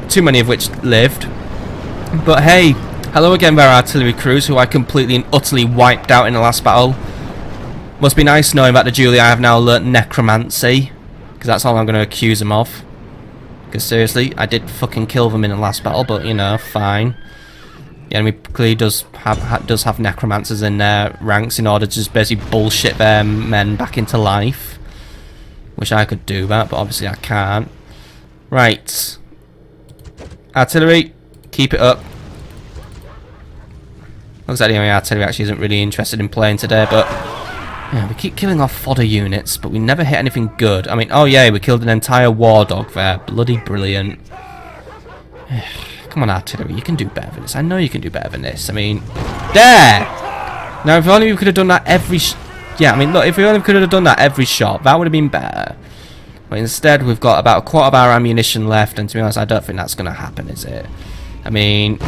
Too many of which lived. But hey, hello again there artillery crews, who I completely and utterly wiped out in the last battle. Must be nice knowing that the Julia have now learnt necromancy, because that's all I'm going to accuse them of. Because seriously, I did fucking kill them in the last battle, but you know, fine. The enemy clearly does have necromancers in their ranks in order to just basically bullshit their men back into life. Wish I could do that, but obviously I can't. Right. Artillery, keep it up. Looks like the enemy artillery actually isn't really interested in playing today, but yeah, we keep killing off fodder units, but we never hit anything good. I mean, oh yeah, we killed an entire war dog there. Bloody brilliant. Come on, artillery, you can do better than this. I know you can do better than this. I mean, there! Now, if only we could have done that every... yeah, I mean, look, if we only could have done that every shot, that would have been better. But instead, we've got about a quarter of our ammunition left, and to be honest, I don't think that's going to happen, is it? I mean,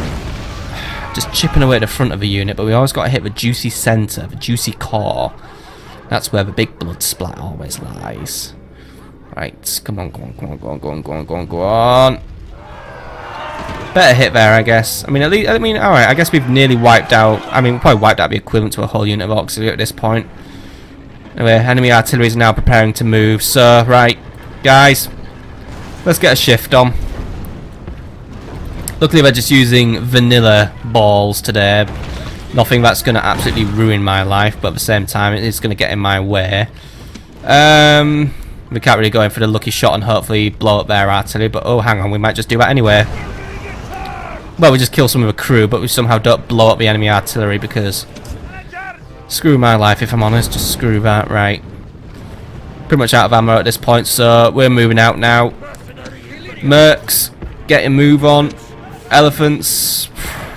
just chipping away at the front of a unit, but we always got to hit the juicy centre, the juicy core. That's where the big blood splat always lies. Right, come on, go on, go on, go on, go on, go on, go on, go on. Better hit there, I guess. I mean, at least, alright, I guess we've nearly wiped out, I mean, we probably wiped out the equivalent to a whole unit of auxiliary at this point. Anyway, enemy artillery is now preparing to move, so, right, guys, let's get a shift on. Luckily, we're just using vanilla balls today. Nothing that's going to absolutely ruin my life, but at the same time, it is going to get in my way. We can't really go in for the lucky shot and hopefully blow up their artillery, but oh, hang on, we might just do that anyway. Well, we just kill some of the crew, but we somehow don't blow up the enemy artillery because... screw my life, if I'm honest, just screw that, right. Pretty much out of ammo at this point, so we're moving out now. Mercs, get a move on. Elephants,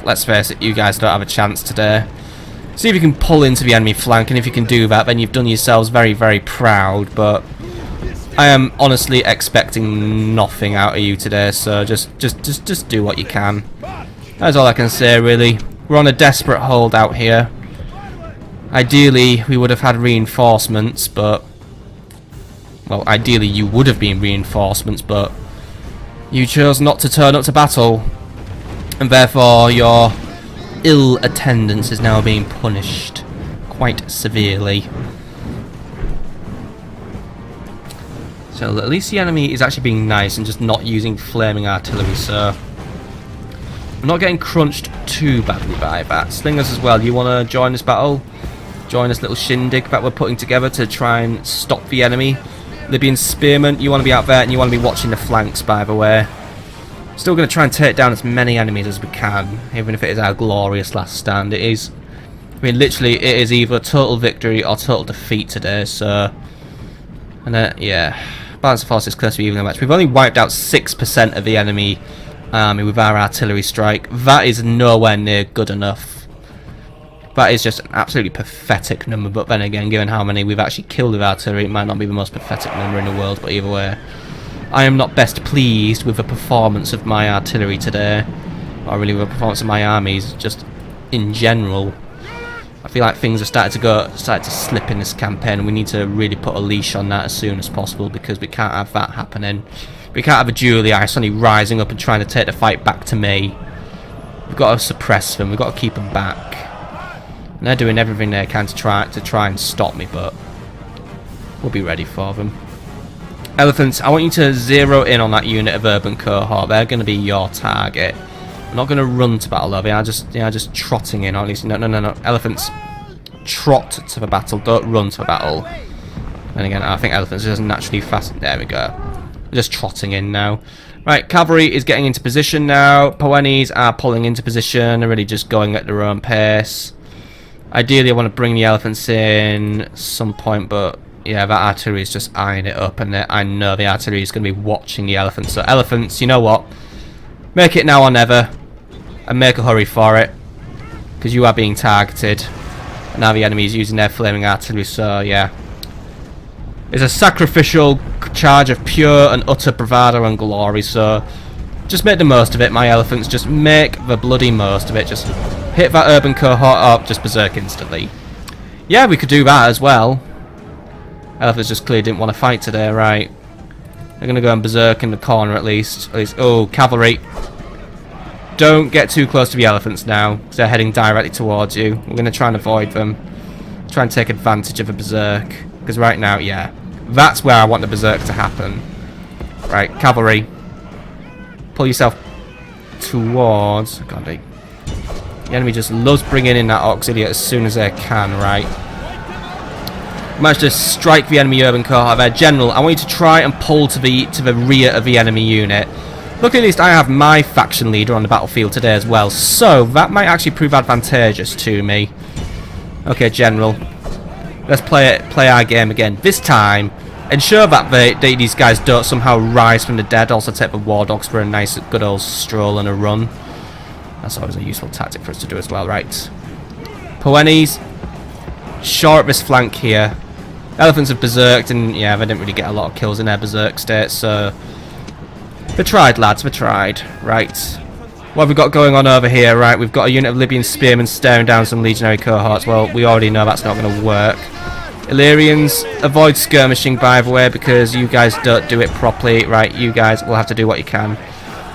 let's face it, you guys don't have a chance today. See if you can pull into the enemy flank, and if you can do that, then you've done yourselves very, very proud, but I am honestly expecting nothing out of you today, so just do what you can. That's all I can say, really. We're on a desperate hold out here. Ideally, we would have had reinforcements, but... well, ideally you would have been reinforcements, but you chose not to turn up to battle, and therefore your ill attendance is now being punished quite severely. So at least the enemy is actually being nice and just not using flaming artillery, so we're not getting crunched too badly by that. Slingers as well, you want to join this battle? Join this little shindig that we're putting together to try and stop the enemy. Libyan spearmen, you want to be out there and you want to be watching the flanks, by the way. Still going to try and take down as many enemies as we can, even if it is our glorious last stand. It is, I mean, literally, it is either total victory or total defeat today, so... and yeah, balance of forces close to even a match. We've only wiped out 6% of the enemy army with our artillery strike. That is nowhere near good enough. That is just an absolutely pathetic number, but then again, given how many we've actually killed with artillery, it might not be the most pathetic number in the world, but either way. I am not best pleased with the performance of my artillery today, or really with the performance of my armies, just in general. I feel like things are starting to slip in this campaign, and we need to really put a leash on that as soon as possible, because we can't have that happening. We can't have a Julianius suddenly rising up and trying to take the fight back to me. We've got to suppress them, we've got to keep them back. And they're doing everything they can to try and stop me, but we'll be ready for them. Elephants, I want you to zero in on that unit of urban cohort. They're going to be your target. I'm not going to run to battle, though. They are just trotting in, or at least no. Elephants, trot to the battle. Don't run to the battle. And again, I think elephants are just naturally fast. There we go. They're just trotting in now. Right, cavalry is getting into position now. Poenis are pulling into position. They're really just going at their own pace. Ideally, I want to bring the elephants in at some point, but yeah, that artillery is just eyeing it up, and I know the artillery is going to be watching the elephants. So elephants, you know what? Make it now or never, and make a hurry for it, because you are being targeted. And now the enemy is using their flaming artillery, so yeah. It's a sacrificial charge of pure and utter bravado and glory, so just make the most of it, my elephants. Just make the bloody most of it. Just hit that urban cohort up, just berserk instantly. Yeah, we could do that as well. Elephants just clearly didn't want to fight today, right? They're going to go and berserk in the corner at least. Oh, cavalry. Don't get too close to the elephants now, because they're heading directly towards you. We're going to try and avoid them. Try and take advantage of a berserk. Because right now, yeah, that's where I want the berserk to happen. Right, cavalry. Pull yourself towards... God, the enemy just loves bringing in that auxiliary as soon as they can, right? Managed to strike the enemy urban cohort there. General, I want you to try and pull to the rear of the enemy unit. Look, at least I have my faction leader on the battlefield today as well, so that might actually prove advantageous to me. Okay, General. Let's play our game again. This time, ensure that these guys don't somehow rise from the dead. Also take the war dogs for a nice, good old stroll and a run. That's always a useful tactic for us to do as well, right? Poennies, short this flank here. Elephants have berserked, and yeah, they didn't really get a lot of kills in their berserk state, so they tried, lads, they tried. Right. What have we got going on over here? Right, we've got a unit of Libyan spearmen staring down some legionary cohorts. Well, we already know that's not going to work. Illyrians, avoid skirmishing, by the way, because you guys don't do it properly. Right, you guys will have to do what you can.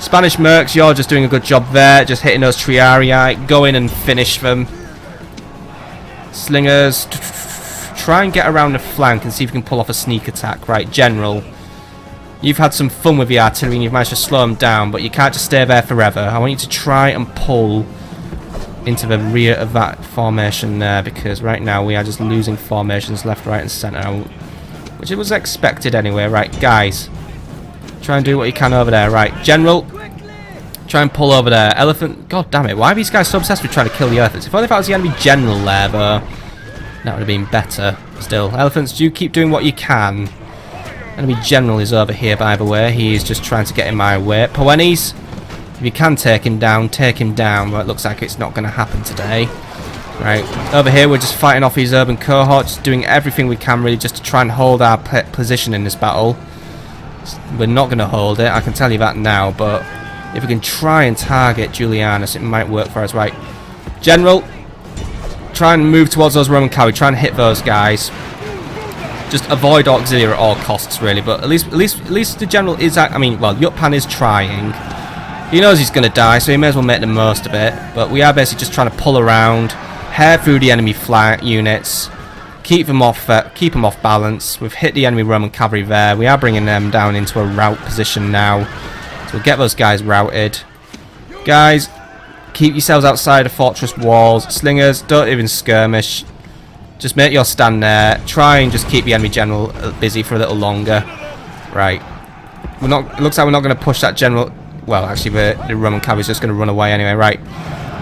Spanish mercs, you're just doing a good job there, just hitting those triarii. Go in and finish them. Slingers, try and get around the flank and see if you can pull off a sneak attack. Right, General, you've had some fun with the artillery and you've managed to slow them down, but you can't just stay there forever. I want you to try and pull into the rear of that formation there, because right now we are just losing formations left, right and centre, which it was expected anyway. Right, guys, try and do what you can over there. Right, General, try and pull over there. Elephant, god damn it, why are these guys so obsessed with trying to kill the elephants? If only if I was the enemy General there, though, that would have been better. Still, elephants, do keep doing what you can. Enemy General is over here, by the way. He is just trying to get in my way. Poennies, if you can take him down, take him down. But it looks like it's not going to happen today. Right, over here we're just fighting off these urban cohorts, doing everything we can really just to try and hold our position in this battle. We're not going to hold it, I can tell you that now, but if we can try and target Julianus, it might work for us. Right, General, try and move towards those Roman cavalry, try and hit those guys. Just avoid auxiliary at all costs, really. But at least the General is, I mean, well, Yutpan is trying. He knows he's going to die, so he may as well make the most of it. But we are basically just trying to pull around, hair through the enemy flank units, keep them off balance. We've hit the enemy Roman cavalry there. We are bringing them down into a rout position now, so we'll get those guys routed. Guys, keep yourselves outside the fortress walls. Slingers, don't even skirmish. Just make your stand there. Try and just keep the enemy General busy for a little longer. Right. We're not. It looks like we're not going to push that General. Well, actually, the Roman cavalry is just going to run away anyway. Right.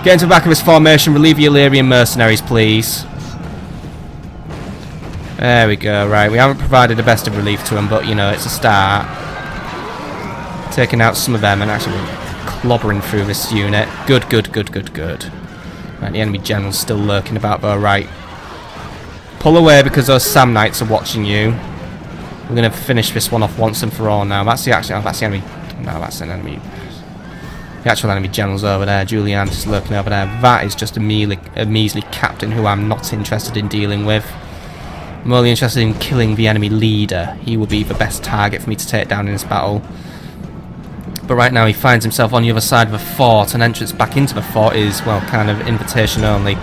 Get into the back of his formation. Relieve the Illyrian mercenaries, please. There we go. Right. We haven't provided the best of relief to them, but you know, it's a start. Taking out some of them and actually clobbering through this unit. Good, good, good, good, good. Right. The enemy General's still lurking about though. Right. Pull away because those Samnites are watching you. We're going to finish this one off once and for all now. That's the actual... Oh, that's the enemy... No, that's an enemy... The actual enemy General's over there. Julianus is lurking over there. That is just a measly captain who I'm not interested in dealing with. I'm only interested in killing the enemy leader. He will be the best target for me to take down in this battle. But right now he finds himself on the other side of the fort. An entrance back into the fort is, well, kind of invitation only.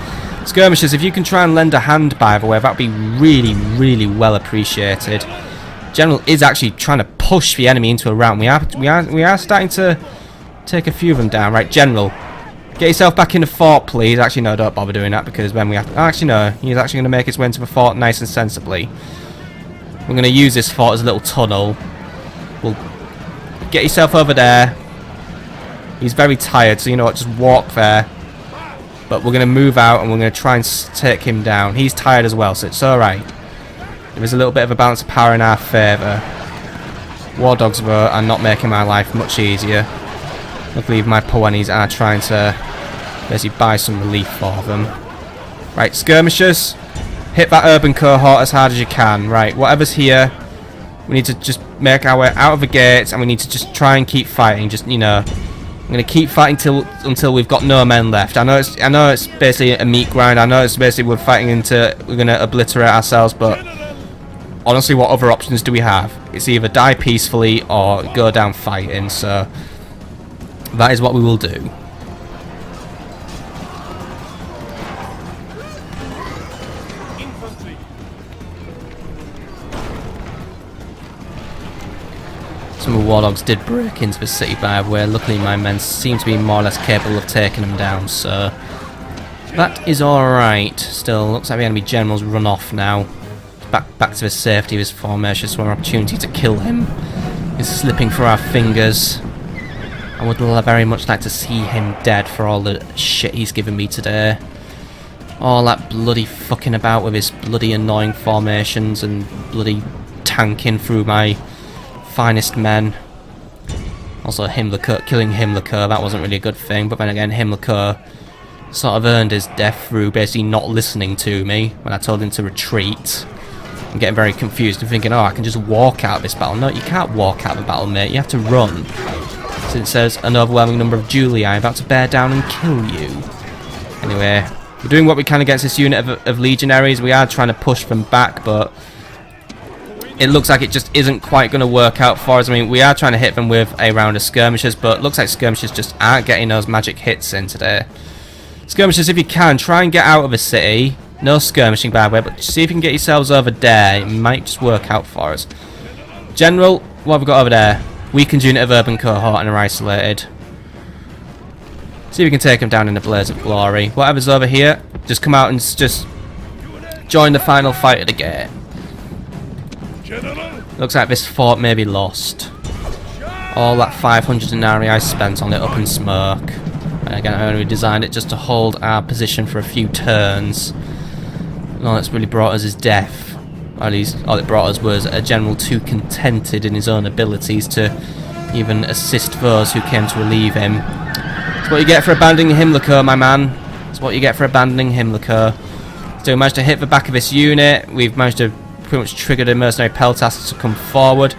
Skirmishers, if you can try and lend a hand, by the way, that would be really, really well appreciated. General is actually trying to push the enemy into a rout. We are starting to take a few of them down. Right, General, get yourself back in the fort, please. Actually, no, don't bother doing that because then we have to... Actually, no, he's actually going to make his way into the fort nice and sensibly. We're going to use this fort as a little tunnel. We'll get yourself over there. He's very tired, so you know what, just walk there. But we're going to move out and we're going to try and take him down. He's tired as well, so it's alright. There is a little bit of a balance of power in our favour. War dogs are not making my life much easier. Luckily my Poennies are trying to basically buy some relief for them. Right, skirmishers, hit that urban cohort as hard as you can. Right, whatever's here, we need to just make our way out of the gates and we need to just try and keep fighting. Just, you know, I'm going to keep fighting until we've got no men left. I know it's basically a meat grind. I know it's basically we're going to obliterate ourselves, but honestly, what other options do we have? It's either die peacefully or go down fighting, so that is what we will do. Some of the war dogs did break into the city, by the way. Luckily my men seem to be more or less capable of taking them down, so that is alright. Still, looks like the enemy generals run off now. back to the safety of his formation, so our opportunity to kill him is slipping through our fingers. I would very much like to see him dead for all the shit he's given me today. All that bloody fucking about with his bloody annoying formations and bloody tanking through my finest men. Also killing Himmler, that wasn't really a good thing, but then again Himmler sort of earned his death through basically not listening to me when I told him to retreat. I'm getting very confused and thinking, oh, I can just walk out of this battle. No, you can't walk out of the battle, mate, you have to run. So it says an overwhelming number of Julii about to bear down and kill you. Anyway, we're doing what we can against this unit of legionaries. We are trying to push them back, but it looks like it just isn't quite going to work out for us. I mean, we are trying to hit them with a round of skirmishers, but it looks like skirmishers just aren't getting those magic hits in today. Skirmishers, if you can, try and get out of the city. No skirmishing, by the way, but see if you can get yourselves over there. It might just work out for us. General, what have we got over there? Weakened unit of urban cohort and are isolated. See if we can take them down in a blaze of glory. Whatever's over here, just come out and just join the final fight of the game. Looks like this fort may be lost. All that 500 denarii I spent on it up in smoke. And again, I only designed it just to hold our position for a few turns. And all that's really brought us is death. Or at least all it brought us was a general too contented in his own abilities to even assist those who came to relieve him. That's what you get for abandoning Himmler, my man. That's what you get for abandoning Himmler. So we managed to hit the back of this unit. We've managed to pretty much trigger the mercenary Peltas to come forward.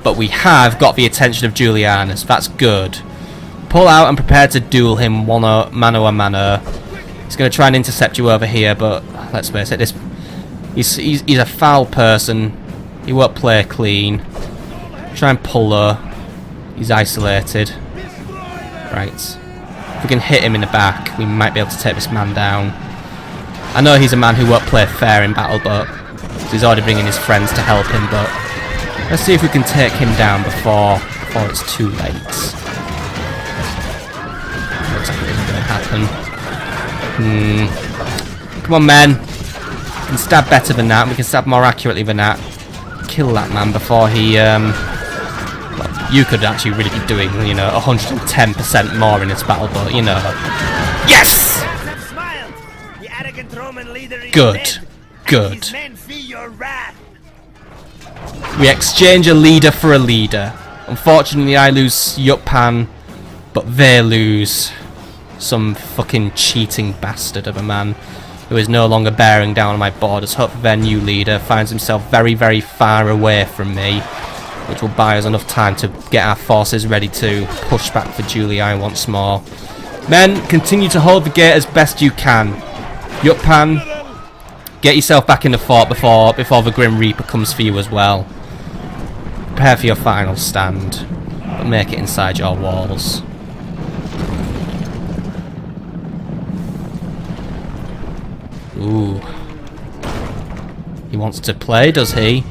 But we have got the attention of Julianus. That's good. Pull out and prepare to duel him mano a mano. He's going to try and intercept you over here, but let's face it, he's a foul person. He won't play clean. Try and pull her. He's isolated. Right. If we can hit him in the back, we might be able to take this man down. I know he's a man who won't play fair in battle, but he's already bringing his friends to help him, but let's see if we can take him down before it's too late. Looks like it isn't going to happen. Come on, men. We can stab better than that. We can stab more accurately than that. Kill that man before he, well, you could actually really be doing, 110% more in this battle, but, Yes! Good. Good. We exchange a leader for a leader. Unfortunately, I lose Yutpan, but they lose some fucking cheating bastard of a man who is no longer bearing down on my borders. Hopefully their new leader finds himself very, very far away from me, which will buy us enough time to get our forces ready to push back for Julii once more. Men, continue to hold the gate as best you can. Yutpan, get yourself back in the fort before the Grim Reaper comes for you as well. Prepare for your final stand, but make it inside your walls. Ooh. He wants to play, does he?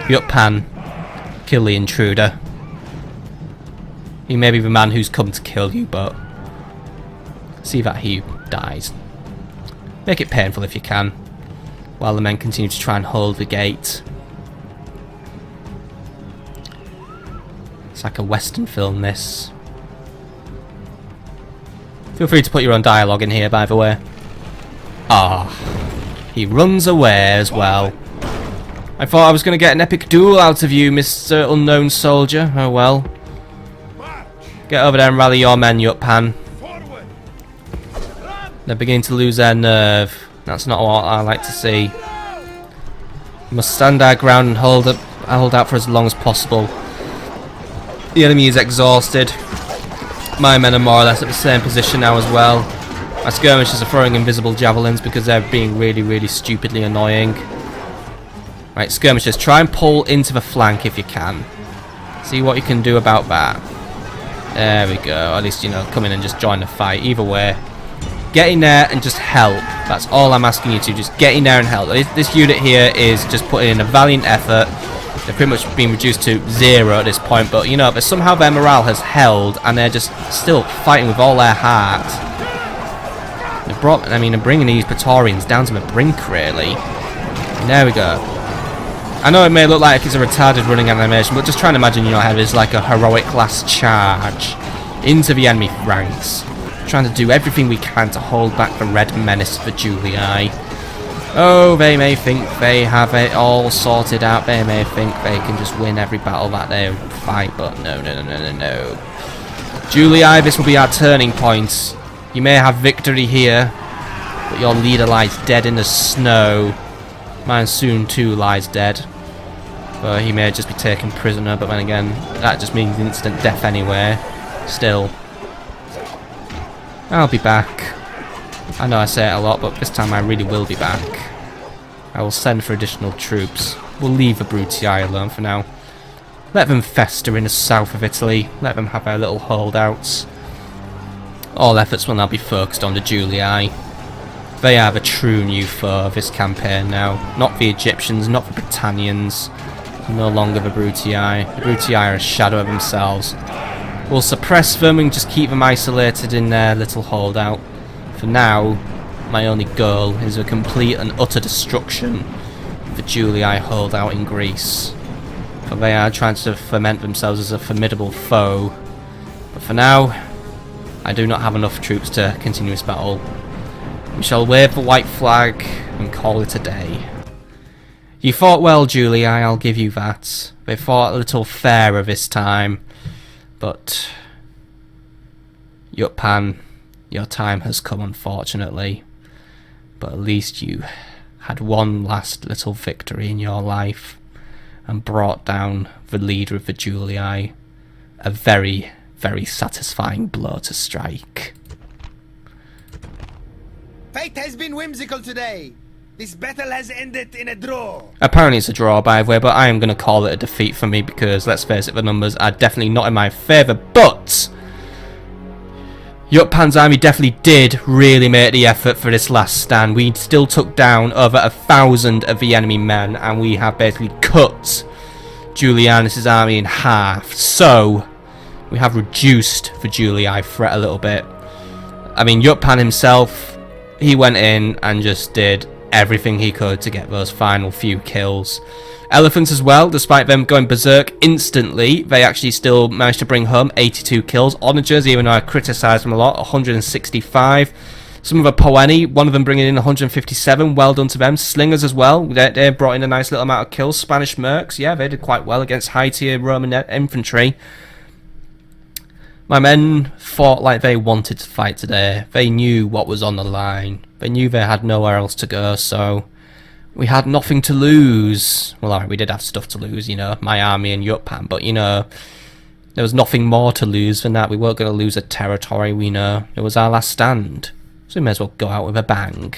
Yutpan, kill the intruder. He may be the man who's come to kill you, but see that he dies. Make it painful if you can, while the men continue to try and hold the gate. It's like a western film, this. Feel free to put your own dialogue in here, by the way. Ah, he runs away as well. I thought I was going to get an epic duel out of you, Mr. Unknown Soldier. Oh well. Get over there and rally your men, Yutpan. They're beginning to lose their nerve. That's not what I like to see. We must stand our ground and hold out for as long as possible. The enemy is exhausted. My men are more or less at the same position now as well. My skirmishers are throwing invisible javelins because they're being really, really stupidly annoying. Right, skirmishers, try and pull into the flank if you can. See what you can do about that. There we go. At least, come in and just join the fight. Either way, get in there and just help. That's all I'm asking you to. Just get in there and help. This unit here is just putting in a valiant effort. They've pretty much been reduced to 0 at this point, but but somehow their morale has held, and they're just still fighting with all their heart. They're bringing these Praetorians down to the brink, really. And there we go. I know it may look like it's a retarded running animation, but just try and imagine in your head is like a heroic last charge into the enemy ranks, trying to do everything we can to hold back the red menace of the Julii. Oh, they may think they have it all sorted out. They may think they can just win every battle that they fight, but no. Julii, this will be our turning point. You may have victory here, but your leader lies dead in the snow. Mine soon too lies dead. But he may just be taken prisoner, but then again, that just means instant death anyway. Still, I'll be back. I know I say it a lot, but this time I really will be back. I will send for additional troops. We'll leave the Brutii alone for now. Let them fester in the south of Italy. Let them have their little holdouts. All efforts will now be focused on the Julii. They are the true new foe of this campaign now. Not the Egyptians, not the Britannians. No longer the Brutii. The Brutii are a shadow of themselves. We'll suppress them and just keep them isolated in their little holdout. For now, my only goal is the complete and utter destruction of the Julii holdout in Greece. For they are trying to ferment themselves as a formidable foe. But for now, I do not have enough troops to continue this battle. We shall wave the white flag and call it a day. You fought well, Julii, I'll give you that. They fought a little fairer this time. But Yutpan, your time has come, unfortunately. But at least you had one last little victory in your life and brought down the leader of the Julii. A very, very satisfying blow to strike. Fate has been whimsical today. This battle has ended in a draw. Apparently it's a draw, by the way, but I am going to call it a defeat for me because, let's face it, the numbers are definitely not in my favour. But Yutpan's army definitely did really make the effort for this last stand. We still took down over 1,000 of the enemy men, and we have basically cut Julianius' army in half. So we have reduced the Julii threat a little bit. I mean, Yutpan himself, he went in and just did everything he could to get those final few kills. Elephants as well, despite them going berserk instantly, they actually still managed to bring home 82 kills. Onagers, even though I criticised them a lot, 165. Some of the Poeni, one of them bringing in 157, well done to them. Slingers as well, they brought in a nice little amount of kills. Spanish mercs, yeah, they did quite well against high tier Roman infantry. My men fought like they wanted to fight today. They knew what was on the line. They knew they had nowhere else to go, so we had nothing to lose. Well, alright, we did have stuff to lose, you know, my army and Yutpan, but, you know, there was nothing more to lose than that. We weren't going to lose a territory, we know. It was our last stand, so we may as well go out with a bang.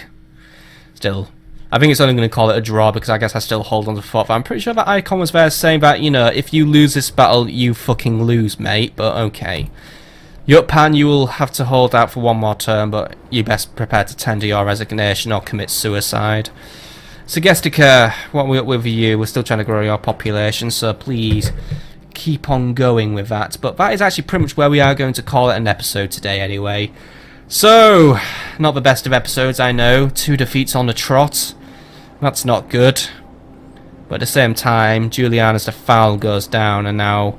Still, I think it's only going to call it a draw because I guess I still hold on to fort. I'm pretty sure that icon was there saying that, you know, if you lose this battle, you fucking lose, mate, but okay. Yutpan, you will have to hold out for one more turn, but you best prepare to tender your resignation or commit suicide. Logistica, what are we up with you? We're still trying to grow your population, so please keep on going with that. But that is actually pretty much where we are going to call it an episode today anyway. So, not the best of episodes, I know. 2 defeats on the trot. That's not good. But at the same time, Julianus the Foul goes down, and now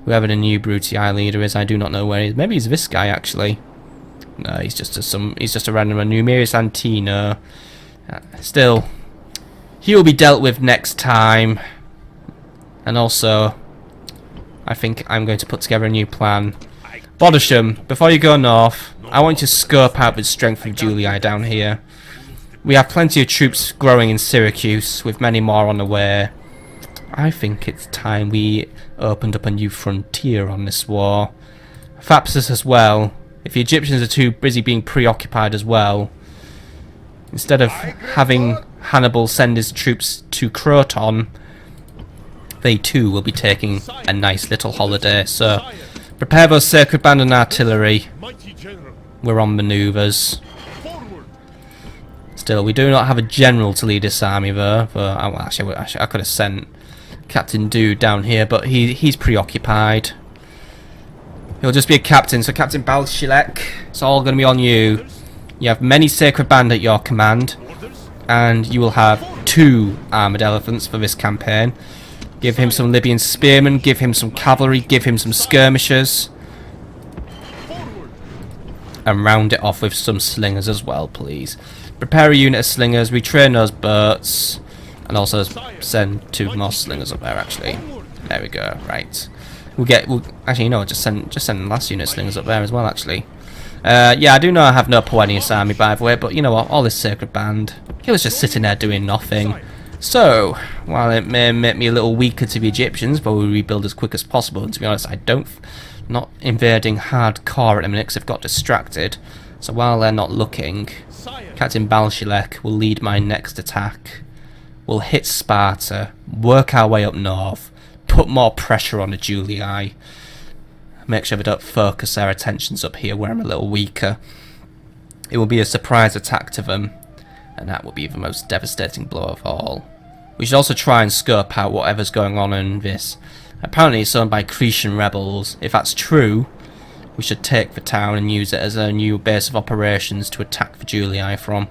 whoever the new Brutii leader is, I do not know where he is. Maybe he's this guy, actually. No, he's just a random Numerius Antino. Still, he will be dealt with next time. And also, I think I'm going to put together a new plan. Bodisham, before you go north, I want you to scope out the strength of Julii down here. We have plenty of troops growing in Syracuse, with many more on the way. I think it's time we opened up a new frontier on this war. Thapsus as well. If the Egyptians are too busy being preoccupied as well, instead of having Hannibal send his troops to Croton, they too will be taking a nice little holiday. So prepare those sacred band and artillery. We're on manoeuvres. Still, we do not have a general to lead this army though. Actually, I could have sent Captain Dude down here, but he's preoccupied. He'll just be a captain, so Captain Balshilek, it's all going to be on you. You have many sacred band at your command, and you will have 2 armoured elephants for this campaign. Give him some Libyan spearmen, give him some cavalry, give him some skirmishers. And round it off with some slingers as well, please. Prepare a unit of slingers, retrain those boats, and also send 2 more slingers up there, actually. There we go, right. We'll actually, you know, just send the last unit of slingers up there as well, actually. Yeah, I do know I have no Julianius army, by the way, but you know what, all this sacred band, he was just sitting there doing nothing. So, while it may make me a little weaker to the Egyptians, but we'll rebuild as quick as possible, and to be honest, not invading hardcore at the minute because they've got distracted. So while they're not looking, Captain Balshilek will lead my next attack. We'll hit Sparta, work our way up north, put more pressure on the Julii, make sure they don't focus their attentions up here where I'm a little weaker. It will be a surprise attack to them, and that will be the most devastating blow of all. We should also try and scope out whatever's going on in this. Apparently it's owned by Cretan rebels. If that's true, we should take the town and use it as a new base of operations to attack the Julii from.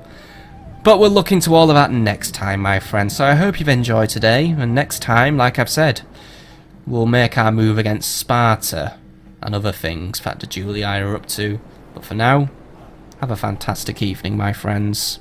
But we'll look into all of that next time, my friends. So I hope you've enjoyed today, and next time, like I've said, we'll make our move against Sparta and other things that the Julii are up to. But for now, have a fantastic evening, my friends.